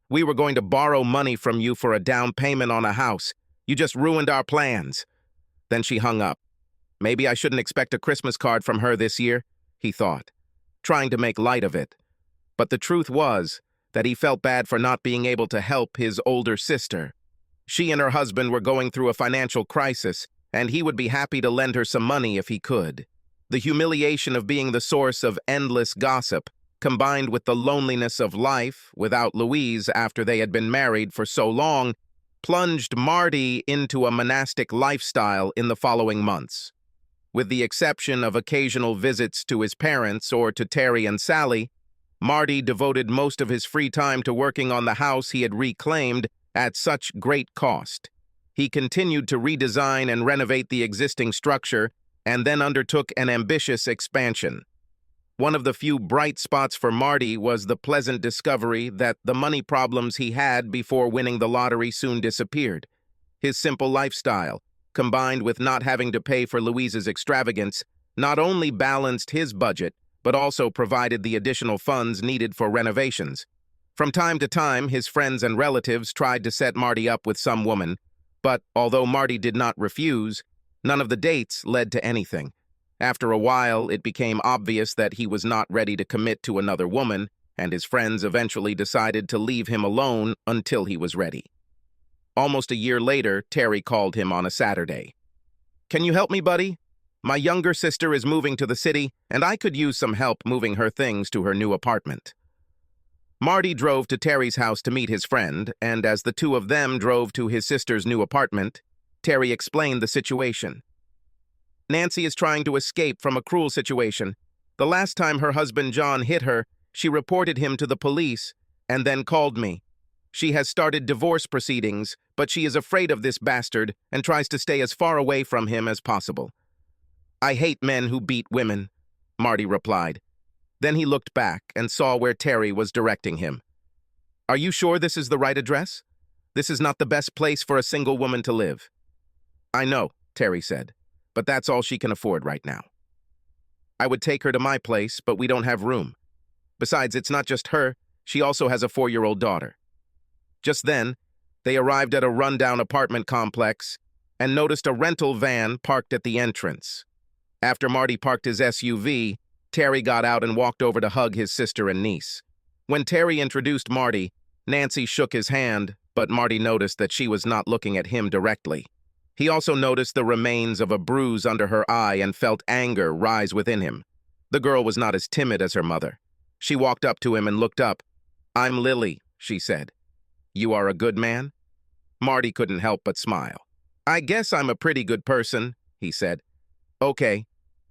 We were going to borrow money from you for a down payment on a house. You just ruined our plans." Then she hung up. Maybe I shouldn't expect a Christmas card from her this year, he thought, trying to make light of it. But the truth was that he felt bad for not being able to help his older sister. She and her husband were going through a financial crisis, and he would be happy to lend her some money if he could. The humiliation of being the source of endless gossip, combined with the loneliness of life without Louise after they had been married for so long, plunged Marty into a monastic lifestyle in the following months. With the exception of occasional visits to his parents or to Terry and Sally, Marty devoted most of his free time to working on the house he had reclaimed at such great cost. He continued to redesign and renovate the existing structure and then undertook an ambitious expansion. One of the few bright spots for Marty was the pleasant discovery that the money problems he had before winning the lottery soon disappeared. His simple lifestyle, combined with not having to pay for Louise's extravagance, not only balanced his budget, but also provided the additional funds needed for renovations. From time to time, his friends and relatives tried to set Marty up with some woman, but although Marty did not refuse, none of the dates led to anything. After a while, it became obvious that he was not ready to commit to another woman, and his friends eventually decided to leave him alone until he was ready. Almost a year later, Terry called him on a Saturday. "Can you help me, buddy? My younger sister is moving to the city, and I could use some help moving her things to her new apartment." Marty drove to Terry's house to meet his friend, and as the two of them drove to his sister's new apartment, Terry explained the situation. "Nancy is trying to escape from a cruel situation. The last time her husband John hit her, she reported him to the police and then called me. She has started divorce proceedings, but she is afraid of this bastard and tries to stay as far away from him as possible." "I hate men who beat women," Marty replied. Then he looked back and saw where Terry was directing him. "Are you sure this is the right address? This is not the best place for a single woman to live." "I know," Terry said, "but that's all she can afford right now. I would take her to my place, but we don't have room. Besides, it's not just her, she also has a 4-year-old daughter." Just then, they arrived at a rundown apartment complex and noticed a rental van parked at the entrance. After Marty parked his SUV, Terry got out and walked over to hug his sister and niece. When Terry introduced Marty, Nancy shook his hand, but Marty noticed that she was not looking at him directly. He also noticed the remains of a bruise under her eye and felt anger rise within him. The girl was not as timid as her mother. She walked up to him and looked up. "I'm Lily," she said. "You are a good man?" Marty couldn't help but smile. "I guess I'm a pretty good person," he said. "Okay,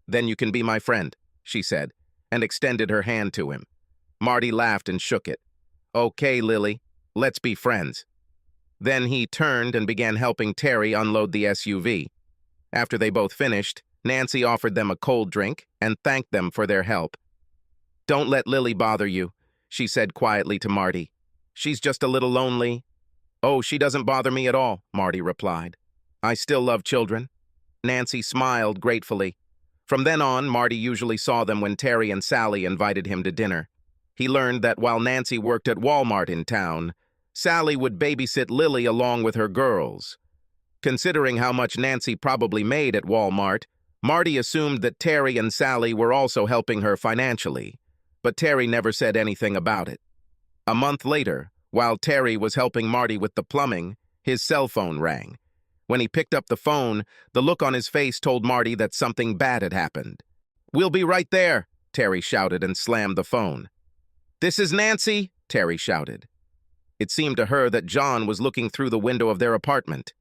then you can be my friend," she said, and extended her hand to him. Marty laughed and shook it. "Okay, Lily, let's be friends." Then he turned and began helping Terry unload the SUV. After they both finished, Nancy offered them a cold drink and thanked them for their help. "Don't let Lily bother you," she said quietly to Marty. "She's just a little lonely." "Oh, she doesn't bother me at all," Marty replied. "I still love children." Nancy smiled gratefully. From then on, Marty usually saw them when Terry and Sally invited him to dinner. He learned that while Nancy worked at Walmart in town, Sally would babysit Lily along with her girls. Considering how much Nancy probably made at Walmart, Marty assumed that Terry and Sally were also helping her financially, but Terry never said anything about it. A month later, while Terry was helping Marty with the plumbing, his cell phone rang. When he picked up the phone, the look on his face told Marty that something bad had happened. "We'll be right there," Terry shouted and slammed the phone. "This is Nancy," Terry shouted. It seemed to her that John was looking through the window of their apartment.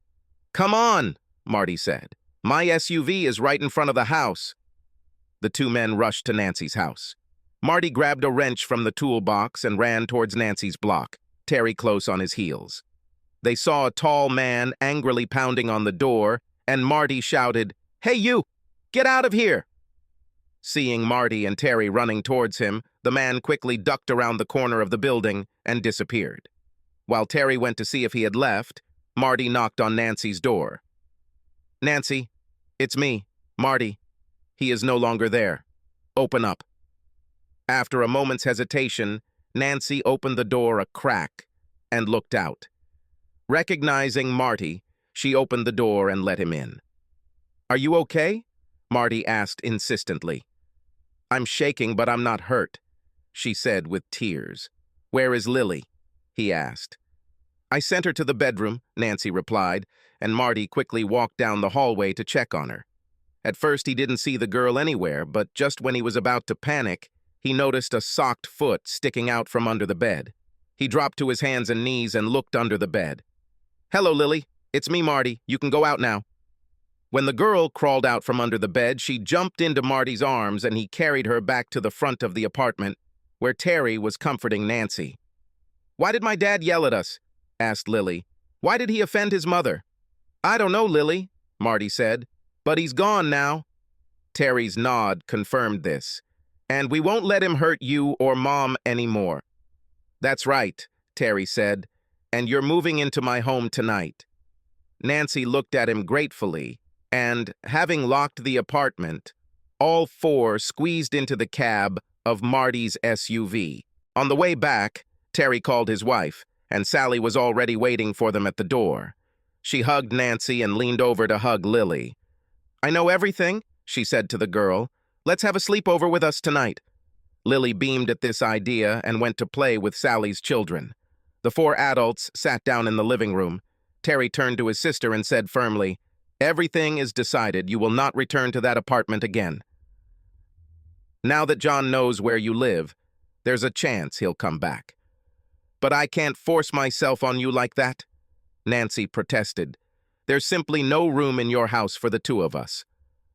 "Come on," Marty said. "My SUV is right in front of the house." The two men rushed to Nancy's house. Marty grabbed a wrench from the toolbox and ran towards Nancy's block, Terry close on his heels. They saw a tall man angrily pounding on the door, and Marty shouted, "Hey you, get out of here!" Seeing Marty and Terry running towards him, the man quickly ducked around the corner of the building and disappeared. While Terry went to see if he had left, Marty knocked on Nancy's door. "Nancy, it's me, Marty. He is no longer there. Open up." After a moment's hesitation, Nancy opened the door a crack and looked out. Recognizing Marty, she opened the door and let him in. "Are you okay?" Marty asked insistently. "I'm shaking, but I'm not hurt," she said with tears. "Where is Lily?" he asked. "I sent her to the bedroom," Nancy replied, and Marty quickly walked down the hallway to check on her. At first, he didn't see the girl anywhere, but just when he was about to panic, he noticed a socked foot sticking out from under the bed. He dropped to his hands and knees and looked under the bed. "Hello, Lily. It's me, Marty. You can go out now." When the girl crawled out from under the bed, she jumped into Marty's arms and he carried her back to the front of the apartment, where Terry was comforting Nancy. "Why did my dad yell at us?" asked Lily. "Why did he offend his mother?" "I don't know, Lily," Marty said, "but he's gone now." Terry's nod confirmed this. "And we won't let him hurt you or Mom anymore." "That's right," Terry said, "and you're moving into my home tonight." Nancy looked at him gratefully, and, having locked the apartment, all four squeezed into the cab of Marty's SUV. On the way back, Terry called his wife, and Sally was already waiting for them at the door. She hugged Nancy and leaned over to hug Lily. "I know everything," she said to the girl. "Let's have a sleepover with us tonight." Lily beamed at this idea and went to play with Sally's children. The four adults sat down in the living room. Terry turned to his sister and said firmly, "Everything is decided. You will not return to that apartment again. Now that John knows where you live, there's a chance he'll come back." "But I can't force myself on you like that," Nancy protested. "There's simply no room in your house for the two of us.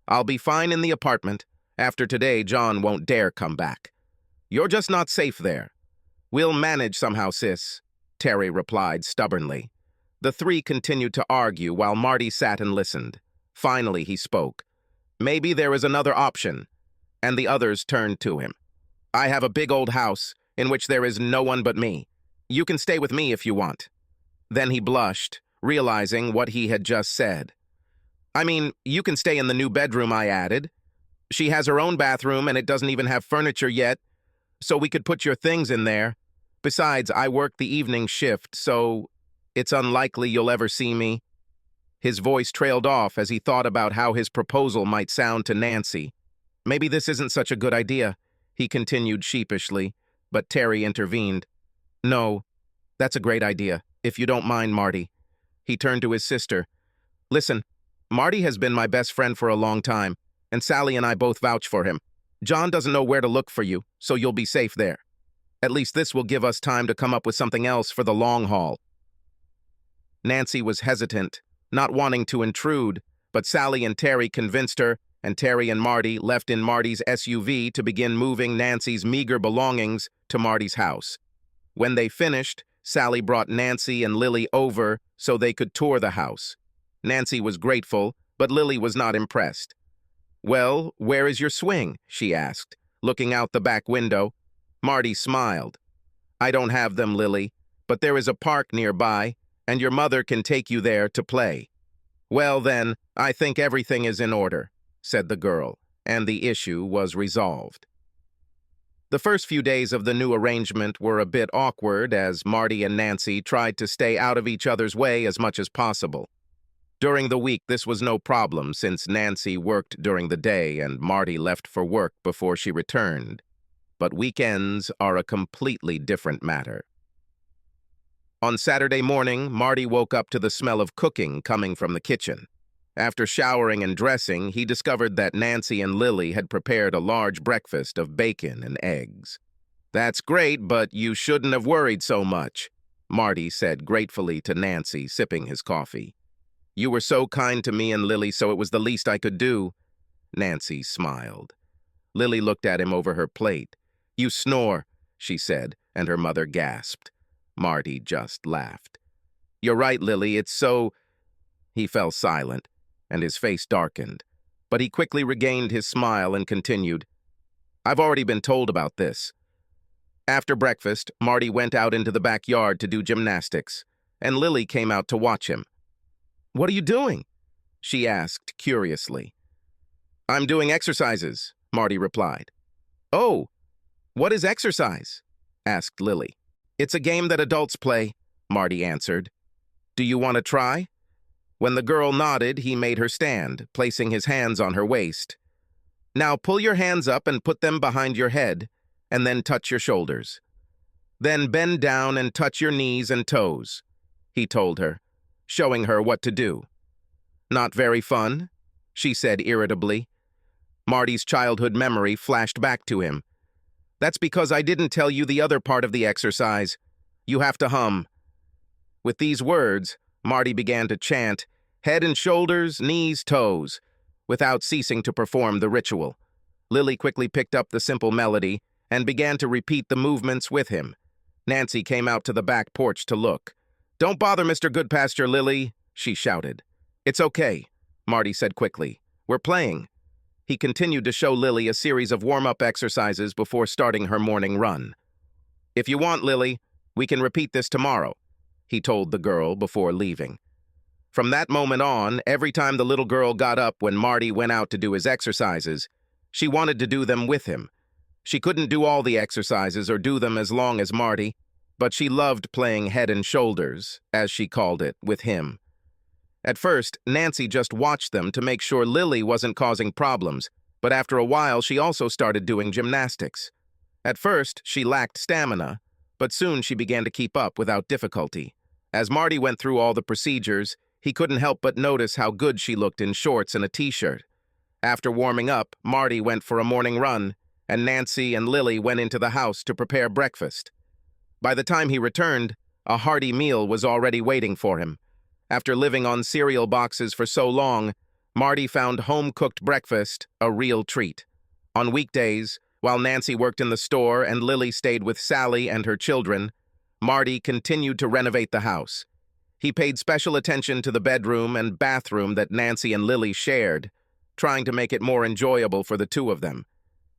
I'll be fine in the apartment. After today, John won't dare come back. You're just not safe there." "We'll manage somehow, sis," Terry replied stubbornly. The three continued to argue while Marty sat and listened. Finally, he spoke. "Maybe there is another option," and the others turned to him. "I have a big old house in which there is no one but me. You can stay with me if you want." Then he blushed, realizing what he had just said. "I mean, you can stay in the new bedroom I added. She has her own bathroom and it doesn't even have furniture yet, so we could put your things in there. Besides, I work the evening shift, so it's unlikely you'll ever see me." His voice trailed off as he thought about how his proposal might sound to Nancy. "Maybe this isn't such a good idea," he continued sheepishly, but Terry intervened. "No, that's a great idea, if you don't mind, Marty." He turned to his sister. "Listen, Marty has been my best friend for a long time, and Sally and I both vouch for him. John doesn't know where to look for you, so you'll be safe there. At least this will give us time to come up with something else for the long haul." Nancy was hesitant, not wanting to intrude, but Sally and Terry convinced her, and Terry and Marty left in Marty's SUV to begin moving Nancy's meager belongings to Marty's house. When they finished, Sally brought Nancy and Lily over so they could tour the house. Nancy was grateful, but Lily was not impressed. "Well, where is your swing?" she asked, looking out the back window. Marty smiled. "I don't have them, Lily, but there is a park nearby, and your mother can take you there to play." "Well then, I think everything is in order," said the girl, and the issue was resolved. The first few days of the new arrangement were a bit awkward as Marty and Nancy tried to stay out of each other's way as much as possible. During the week, this was no problem since Nancy worked during the day and Marty left for work before she returned. But weekends are a completely different matter. On Saturday morning, Marty woke up to the smell of cooking coming from the kitchen. After showering and dressing, he discovered that Nancy and Lily had prepared a large breakfast of bacon and eggs. "That's great, but you shouldn't have worried so much," Marty said gratefully to Nancy, sipping his coffee. "You were so kind to me and Lily, so it was the least I could do." Nancy smiled. Lily looked at him over her plate. "You snore," she said, and her mother gasped. Marty just laughed. "You're right, Lily, it's so—" He fell silent, and his face darkened, but he quickly regained his smile and continued, "I've already been told about this." After breakfast, Marty went out into the backyard to do gymnastics, and Lily came out to watch him. "What are you doing?" she asked curiously. "I'm doing exercises," Marty replied. "Oh, what is exercise?" asked Lily. "It's a game that adults play," Marty answered. "Do you want to try?" When the girl nodded, he made her stand, placing his hands on her waist. "Now pull your hands up and put them behind your head, and then touch your shoulders. Then bend down and touch your knees and toes," he told her, showing her what to do. "Not very fun?" she said irritably. Marty's childhood memory flashed back to him. "That's because I didn't tell you the other part of the exercise. You have to hum." With these words, Marty began to chant, "Head and shoulders, knees, toes," without ceasing to perform the ritual. Lily quickly picked up the simple melody and began to repeat the movements with him. Nancy came out to the back porch to look. "Don't bother Mr. Goodpasture, Lily," she shouted. "It's okay," Marty said quickly. "We're playing." He continued to show Lily a series of warm-up exercises before starting her morning run. "If you want, Lily, we can repeat this tomorrow," he told the girl before leaving. From that moment on, every time the little girl got up when Marty went out to do his exercises, she wanted to do them with him. She couldn't do all the exercises or do them as long as Marty, but she loved playing head and shoulders, as she called it, with him. At first, Nancy just watched them to make sure Lily wasn't causing problems, but after a while she also started doing gymnastics. At first, she lacked stamina, but soon she began to keep up without difficulty. As Marty went through all the procedures, he couldn't help but notice how good she looked in shorts and a t-shirt. After warming up, Marty went for a morning run, and Nancy and Lily went into the house to prepare breakfast. By the time he returned, a hearty meal was already waiting for him. After living on cereal boxes for so long, Marty found home-cooked breakfast a real treat. On weekdays, while Nancy worked in the store and Lily stayed with Sally and her children, Marty continued to renovate the house. He paid special attention to the bedroom and bathroom that Nancy and Lily shared, trying to make it more enjoyable for the two of them.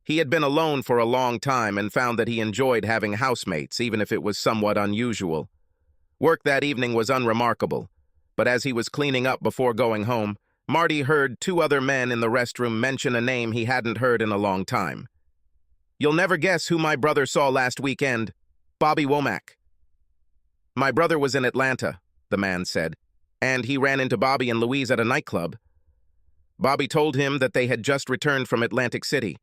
He had been alone for a long time and found that he enjoyed having housemates, even if it was somewhat unusual. Work that evening was unremarkable, but as he was cleaning up before going home, Marty heard two other men in the restroom mention a name he hadn't heard in a long time. "You'll never guess who my brother saw last weekend. Bobby Womack. My brother was in Atlanta, the man said, and he ran into Bobby and Louise at a nightclub. Bobby told him that they had just returned from Atlantic City.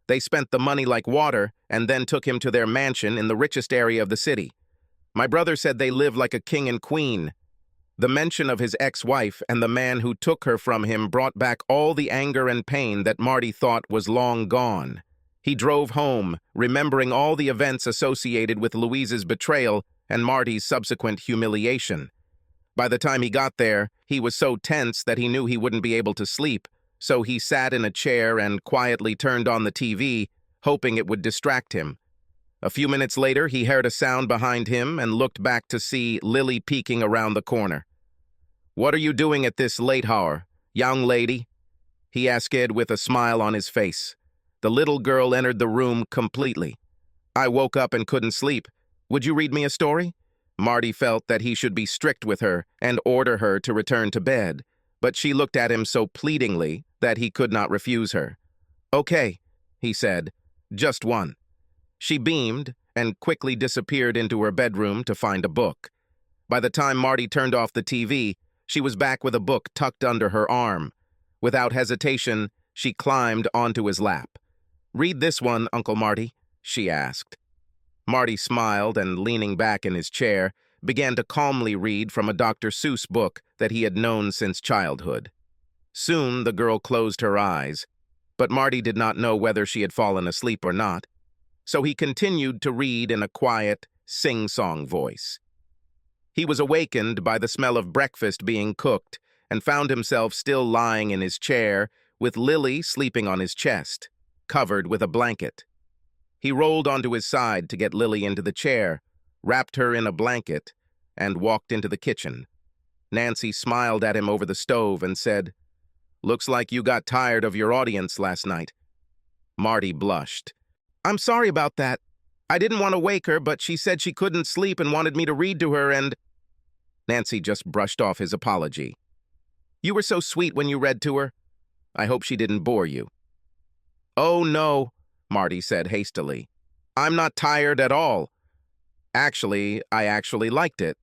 They spent the money like water and then took him to their mansion in the richest area of the city. My brother said they lived like a king and queen. The mention of his ex-wife and the man who took her from him brought back all the anger and pain that Marty thought was long gone. He drove home, remembering all the events associated with Louise's betrayal and Marty's subsequent humiliation. By the time he got there, he was so tense that he knew he wouldn't be able to sleep, so he sat in a chair and quietly turned on the TV, hoping it would distract him. A few minutes later, he heard a sound behind him and looked back to see Lily peeking around the corner. "What are you doing at this late hour, young lady?" he asked with a smile on his face. The little girl entered the room completely. "I woke up and couldn't sleep. Would you read me a story?" Marty felt that he should be strict with her and order her to return to bed, but she looked at him so pleadingly that he could not refuse her. "Okay," he said, "just one." She beamed and quickly disappeared into her bedroom to find a book. By the time Marty turned off the TV, she was back with a book tucked under her arm. Without hesitation, she climbed onto his lap. "Read this one, Uncle Marty," she asked. Marty smiled and, leaning back in his chair, began to calmly read from a Dr. Seuss book that he had known since childhood. Soon the girl closed her eyes, but Marty did not know whether she had fallen asleep or not, so he continued to read in a quiet, sing-song voice. He was awakened by the smell of breakfast being cooked and found himself still lying in his chair with Lily sleeping on his chest, covered with a blanket. He rolled onto his side to get Lily into the chair, wrapped her in a blanket, and walked into the kitchen. Nancy smiled at him over the stove and said, "Looks like you got tired of your audience last night." Marty blushed. "I'm sorry about that. I didn't want to wake her, but she said she couldn't sleep and wanted me to read to her and—" Nancy just brushed off his apology. "You were so sweet when you read to her. I hope she didn't bore you." "Oh, no," Marty said hastily. "I'm not tired at all. Actually, I actually liked it."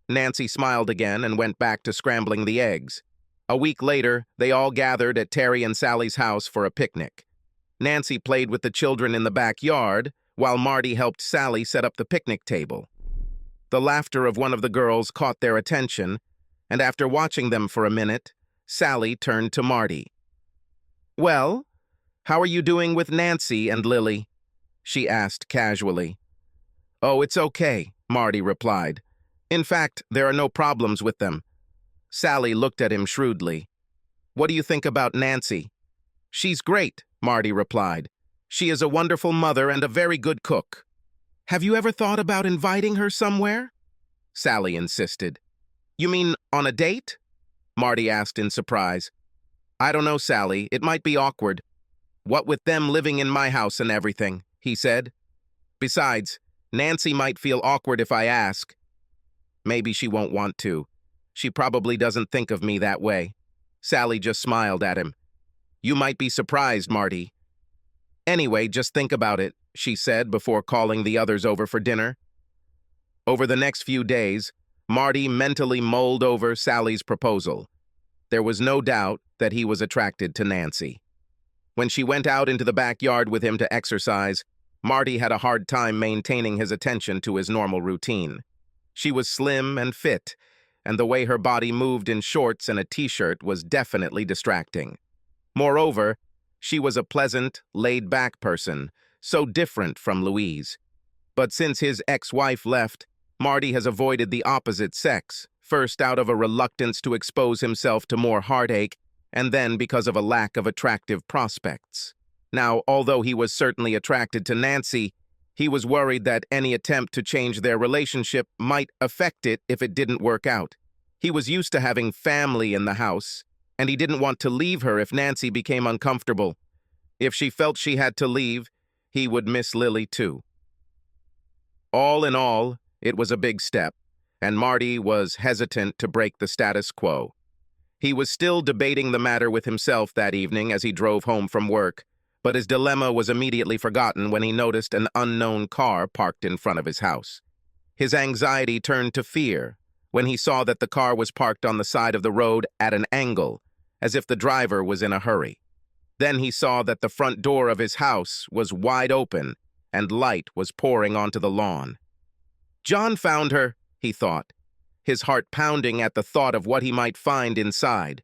Nancy smiled again and went back to scrambling the eggs. A week later, they all gathered at Terry and Sally's house for a picnic. Nancy played with the children in the backyard, while Marty helped Sally set up the picnic table. The laughter of one of the girls caught their attention, and after watching them for a minute, Sally turned to Marty. "Well, how are you doing with Nancy and Lily?" she asked casually. "Oh, it's okay," Marty replied. "In fact, there are no problems with them." Sally looked at him shrewdly. "What do you think about Nancy?" "She's great," Marty replied. "She is a wonderful mother and a very good cook." "Have you ever thought about inviting her somewhere?" Sally insisted. "You mean on a date?" Marty asked in surprise. "I don't know, Sally. It might be awkward. What with them living in my house and everything," he said. "Besides, Nancy might feel awkward if I ask. Maybe she won't want to. She probably doesn't think of me that way." Sally just smiled at him. "You might be surprised, Marty." "Anyway, just think about it," she said before calling the others over for dinner. Over the next few days, Marty mentally mulled over Sally's proposal. There was no doubt that he was attracted to Nancy. When she went out into the backyard with him to exercise, Marty had a hard time maintaining his attention to his normal routine. She was slim and fit, and the way her body moved in shorts and a t-shirt was definitely distracting. Moreover, she was a pleasant, laid-back person, so different from Louise. But since his ex-wife left, Marty has avoided the opposite sex, first out of a reluctance to expose himself to more heartache, and then because of a lack of attractive prospects. Now, although he was certainly attracted to Nancy, he was worried that any attempt to change their relationship might affect it if it didn't work out. He was used to having family in the house, and he didn't want to leave her if Nancy became uncomfortable. If she felt she had to leave, he would miss Lily too. All in all, it was a big step, and Marty was hesitant to break the status quo. He was still debating the matter with himself that evening as he drove home from work, but his dilemma was immediately forgotten when he noticed an unknown car parked in front of his house. His anxiety turned to fear when he saw that the car was parked on the side of the road at an angle, as if the driver was in a hurry. Then he saw that the front door of his house was wide open and light was pouring onto the lawn. John found her, he thought, his heart pounding at the thought of what he might find inside.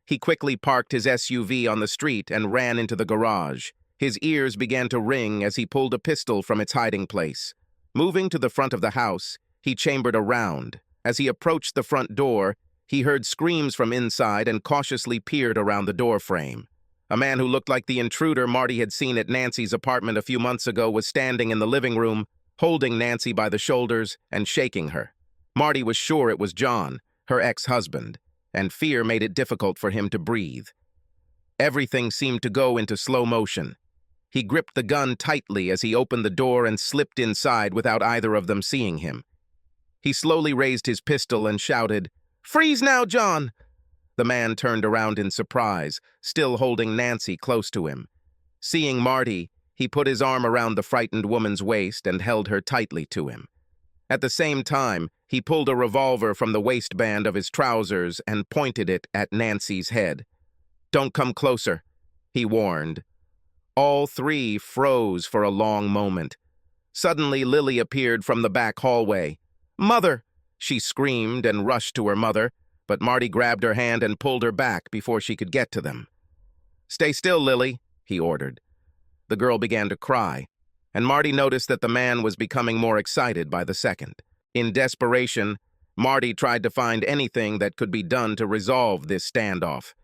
He quickly parked his SUV on the street and ran into the garage. His ears began to ring as he pulled a pistol from its hiding place. Moving to the front of the house, he chambered around. As he approached the front door, he heard screams from inside and cautiously peered around the door frame. A man who looked like the intruder Marty had seen at Nancy's apartment a few months ago was standing in the living room, holding Nancy by the shoulders and shaking her. Marty was sure it was John, her ex-husband, and fear made it difficult for him to breathe. Everything seemed to go into slow motion. He gripped the gun tightly as he opened the door and slipped inside without either of them seeing him. He slowly raised his pistol and shouted, "Freeze now, John!" The man turned around in surprise, still holding Nancy close to him. Seeing Marty, he put his arm around the frightened woman's waist and held her tightly to him. At the same time, he pulled a revolver from the waistband of his trousers and pointed it at Nancy's head. "Don't come closer," he warned. All three froze for a long moment. Suddenly, Lily appeared from the back hallway. "Mother!" she screamed and rushed to her mother, but Marty grabbed her hand and pulled her back before she could get to them. "Stay still, Lily," he ordered. The girl began to cry, and Marty noticed that the man was becoming more excited by the second. In desperation, Marty tried to find anything that could be done to resolve this standoff.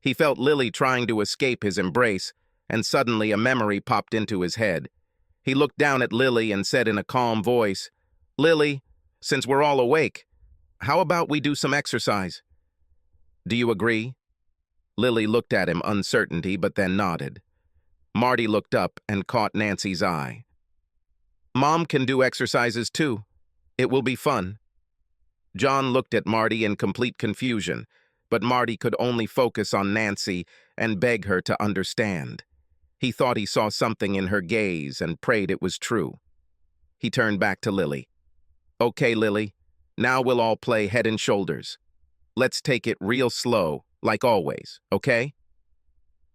He felt Lily trying to escape his embrace, and suddenly a memory popped into his head. He looked down at Lily and said in a calm voice, "Lily, since we're all awake, how about we do some exercise? Do you agree?" Lily looked at him uncertainty, but then nodded. Marty looked up and caught Nancy's eye. "Mom can do exercises too. It will be fun." John looked at Marty in complete confusion, but Marty could only focus on Nancy and beg her to understand. He thought he saw something in her gaze and prayed it was true. He turned back to Lily. "Okay, Lily, now we'll all play head and shoulders. Let's take it real slow, like always, okay?"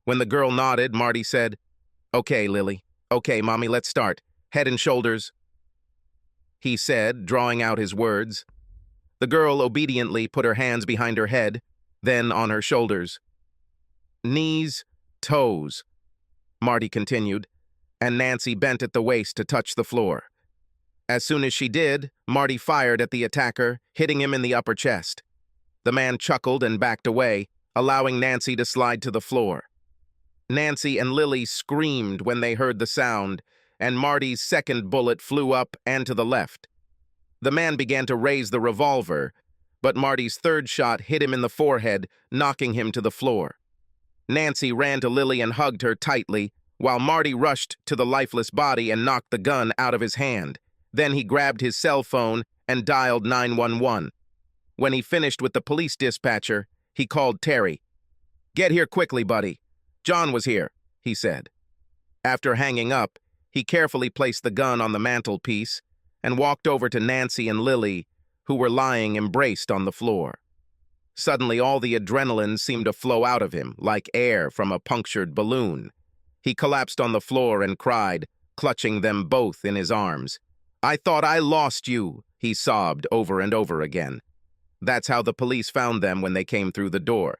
When the girl nodded, Marty said, "Okay, Lily. Okay, Mommy, let's start. Head and shoulders," he said, drawing out his words. The girl obediently put her hands behind her head, then on her shoulders. "Knees, toes," Marty continued, and Nancy bent at the waist to touch the floor. As soon as she did, Marty fired at the attacker, hitting him in the upper chest. The man chuckled and backed away, allowing Nancy to slide to the floor. Nancy and Lily screamed when they heard the sound, and Marty's second bullet flew up and to the left. The man began to raise the revolver, but Marty's third shot hit him in the forehead, knocking him to the floor. Nancy ran to Lily and hugged her tightly, while Marty rushed to the lifeless body and knocked the gun out of his hand. Then he grabbed his cell phone and dialed 911. When he finished with the police dispatcher, he called Terry. "Get here quickly, buddy. John was here," he said. After hanging up, he carefully placed the gun on the mantelpiece and walked over to Nancy and Lily, who were lying embraced on the floor. Suddenly, all the adrenaline seemed to flow out of him, like air from a punctured balloon. He collapsed on the floor and cried, clutching them both in his arms. "I thought I lost you," he sobbed over and over again. That's how the police found them when they came through the door.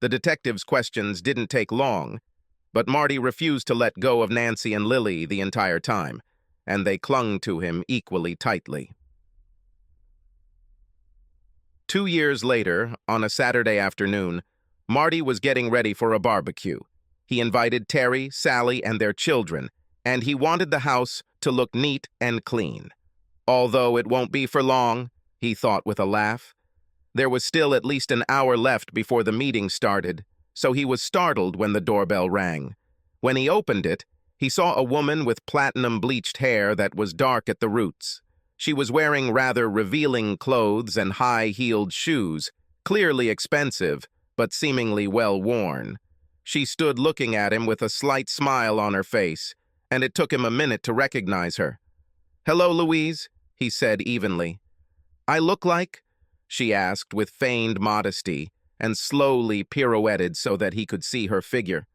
The detective's questions didn't take long, but Marty refused to let go of Nancy and Lily the entire time, and they clung to him equally tightly. 2 years later, on a Saturday afternoon, Marty was getting ready for a barbecue. He invited Terry, Sally, and their children, and he wanted the house to look neat and clean. Although it won't be for long, he thought with a laugh. There was still at least an hour left before the meeting started, so he was startled when the doorbell rang. When he opened it, he saw a woman with platinum-bleached hair that was dark at the roots. She was wearing rather revealing clothes and high-heeled shoes, clearly expensive, but seemingly well-worn. She stood looking at him with a slight smile on her face, and it took him a minute to recognize her. "Hello, Louise," he said evenly. I look like? She asked with feigned modesty and slowly pirouetted so that he could see her figure.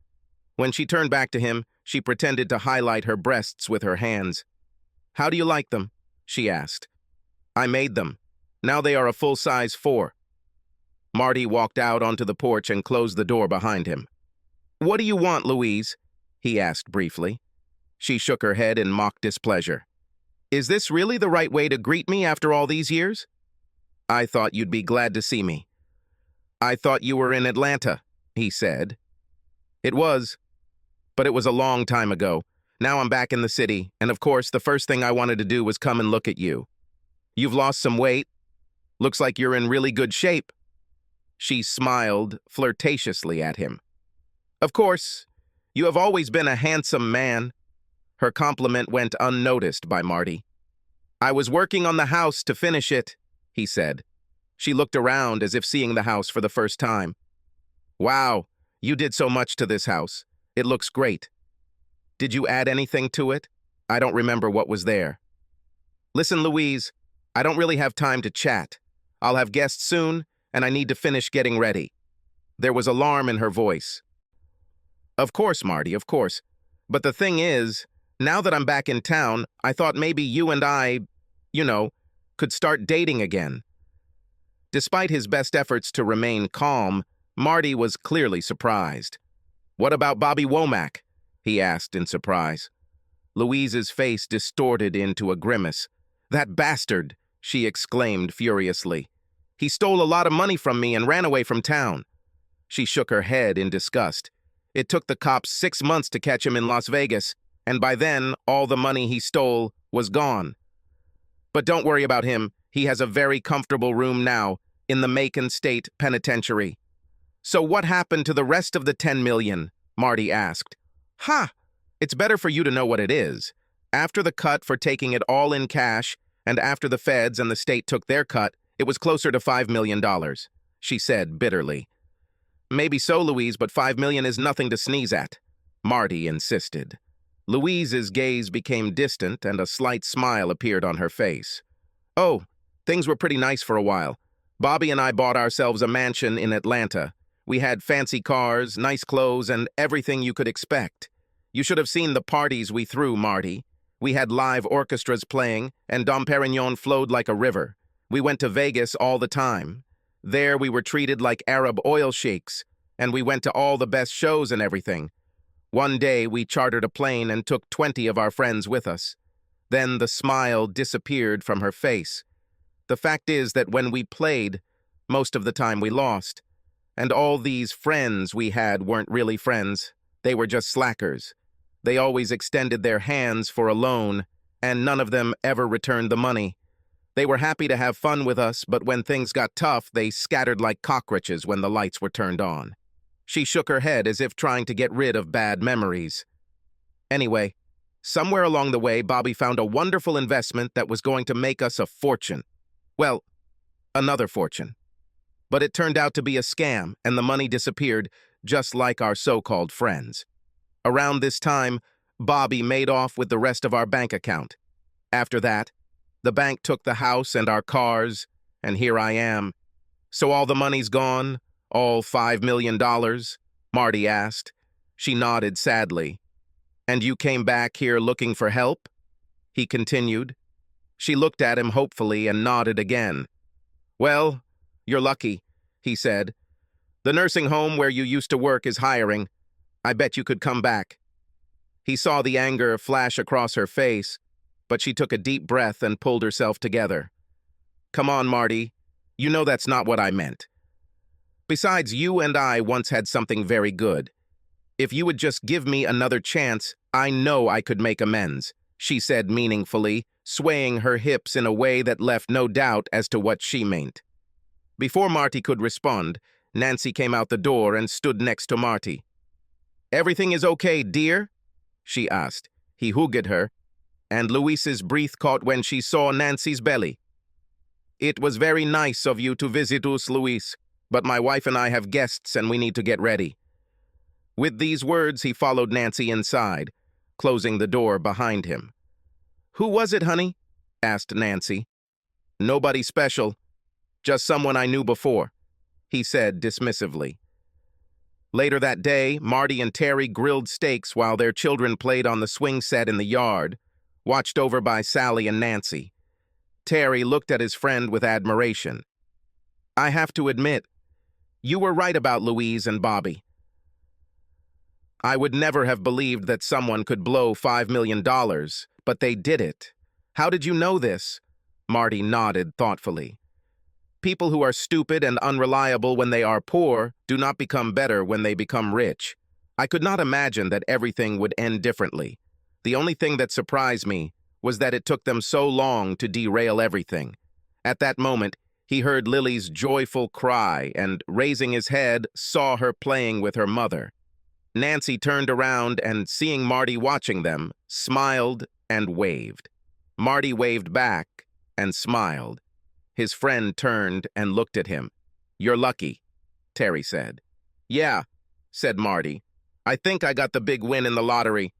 When she turned back to him, she pretended to highlight her breasts with her hands. How do you like them? She asked. I made them. Now they are a full-size 4. Marty walked out onto the porch and closed the door behind him. What do you want, Louise? He asked briefly. She shook her head in mock displeasure. Is this really the right way to greet me after all these years? I thought you'd be glad to see me. I thought you were in Atlanta, he said. It was, but it was a long time ago. Now I'm back in the city, and of course, the first thing I wanted to do was come and look at you. You've lost some weight. Looks like you're in really good shape. She smiled flirtatiously at him. Of course, you have always been a handsome man. Her compliment went unnoticed by Marty. I was working on the house to finish it, he said. She looked around as if seeing the house for the first time. Wow, you did so much to this house. It looks great. Did you add anything to it? I don't remember what was there. Listen, Louise, I don't really have time to chat. I'll have guests soon, and I need to finish getting ready. There was alarm in her voice. Of course, Marty, of course. But the thing is, now that I'm back in town, I thought maybe you and I, could start dating again. Despite his best efforts to remain calm, Marty was clearly surprised. What about Bobby Womack? He asked in surprise. Louise's face distorted into a grimace. That bastard, she exclaimed furiously. He stole a lot of money from me and ran away from town. She shook her head in disgust. It took the cops 6 months to catch him in Las Vegas, and by then, all the money he stole was gone. But don't worry about him. He has a very comfortable room now in the Macon State Penitentiary. So what happened to the rest of the 10 million? Marty asked. Ha! It's better for you to know what it is. After the cut for taking it all in cash, and after the feds and the state took their cut, it was closer to $5 million, she said bitterly. Maybe so, Louise, but $5 million is nothing to sneeze at, Marty insisted. Louise's gaze became distant and a slight smile appeared on her face. Oh, things were pretty nice for a while. Bobby and I bought ourselves a mansion in Atlanta. We had fancy cars, nice clothes, and everything you could expect. You should have seen the parties we threw, Marty. We had live orchestras playing, and Dom Perignon flowed like a river. We went to Vegas all the time. There we were treated like Arab oil sheiks, and we went to all the best shows and everything. One day we chartered a plane and took 20 of our friends with us. Then the smile disappeared from her face. The fact is that when we played, most of the time we lost. And all these friends we had weren't really friends. They were just slackers. They always extended their hands for a loan, and none of them ever returned the money. They were happy to have fun with us, but when things got tough, they scattered like cockroaches when the lights were turned on. She shook her head as if trying to get rid of bad memories. Anyway, somewhere along the way, Bobby found a wonderful investment that was going to make us a fortune. Well, another fortune. But it turned out to be a scam, and the money disappeared, just like our so-called friends. Around this time, Bobby made off with the rest of our bank account. After that, the bank took the house and our cars, and here I am. So all the money's gone? All $5 million? Marty asked. She nodded sadly. And you came back here looking for help? He continued. She looked at him hopefully and nodded again. Well, you're lucky, he said. The nursing home where you used to work is hiring. I bet you could come back. He saw the anger flash across her face, but she took a deep breath and pulled herself together. Come on, Marty. You know that's not what I meant. Besides, you and I once had something very good. If you would just give me another chance, I know I could make amends, she said meaningfully, swaying her hips in a way that left no doubt as to what she meant. Before Marty could respond, Nancy came out the door and stood next to Marty. Everything is okay, dear? She asked. He hooted her, and Louise's breath caught when she saw Nancy's belly. It was very nice of you to visit us, Louise, but my wife and I have guests and we need to get ready. With these words, he followed Nancy inside, closing the door behind him. Who was it, honey? asked Nancy. Nobody special, just someone I knew before, he said dismissively. Later that day, Marty and Terry grilled steaks while their children played on the swing set in the yard, watched over by Sally and Nancy. Terry looked at his friend with admiration. I have to admit, you were right about Louise and Bobby. I would never have believed that someone could blow $5 million, but they did it. How did you know this? Marty nodded thoughtfully. People who are stupid and unreliable when they are poor do not become better when they become rich. I could not imagine that everything would end differently. The only thing that surprised me was that it took them so long to derail everything. At that moment, he heard Lily's joyful cry and, raising his head, saw her playing with her mother. Nancy turned around and, seeing Marty watching them, smiled and waved. Marty waved back and smiled. His friend turned and looked at him. You're lucky, Terry said. Yeah, said Marty. I think I got the big win in the lottery.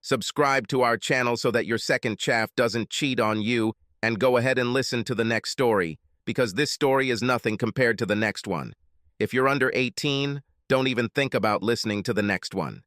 Subscribe to our channel so that your second chaff doesn't cheat on you, and go ahead and listen to the next story, because this story is nothing compared to the next one. If you're under 18, don't even think about listening to the next one.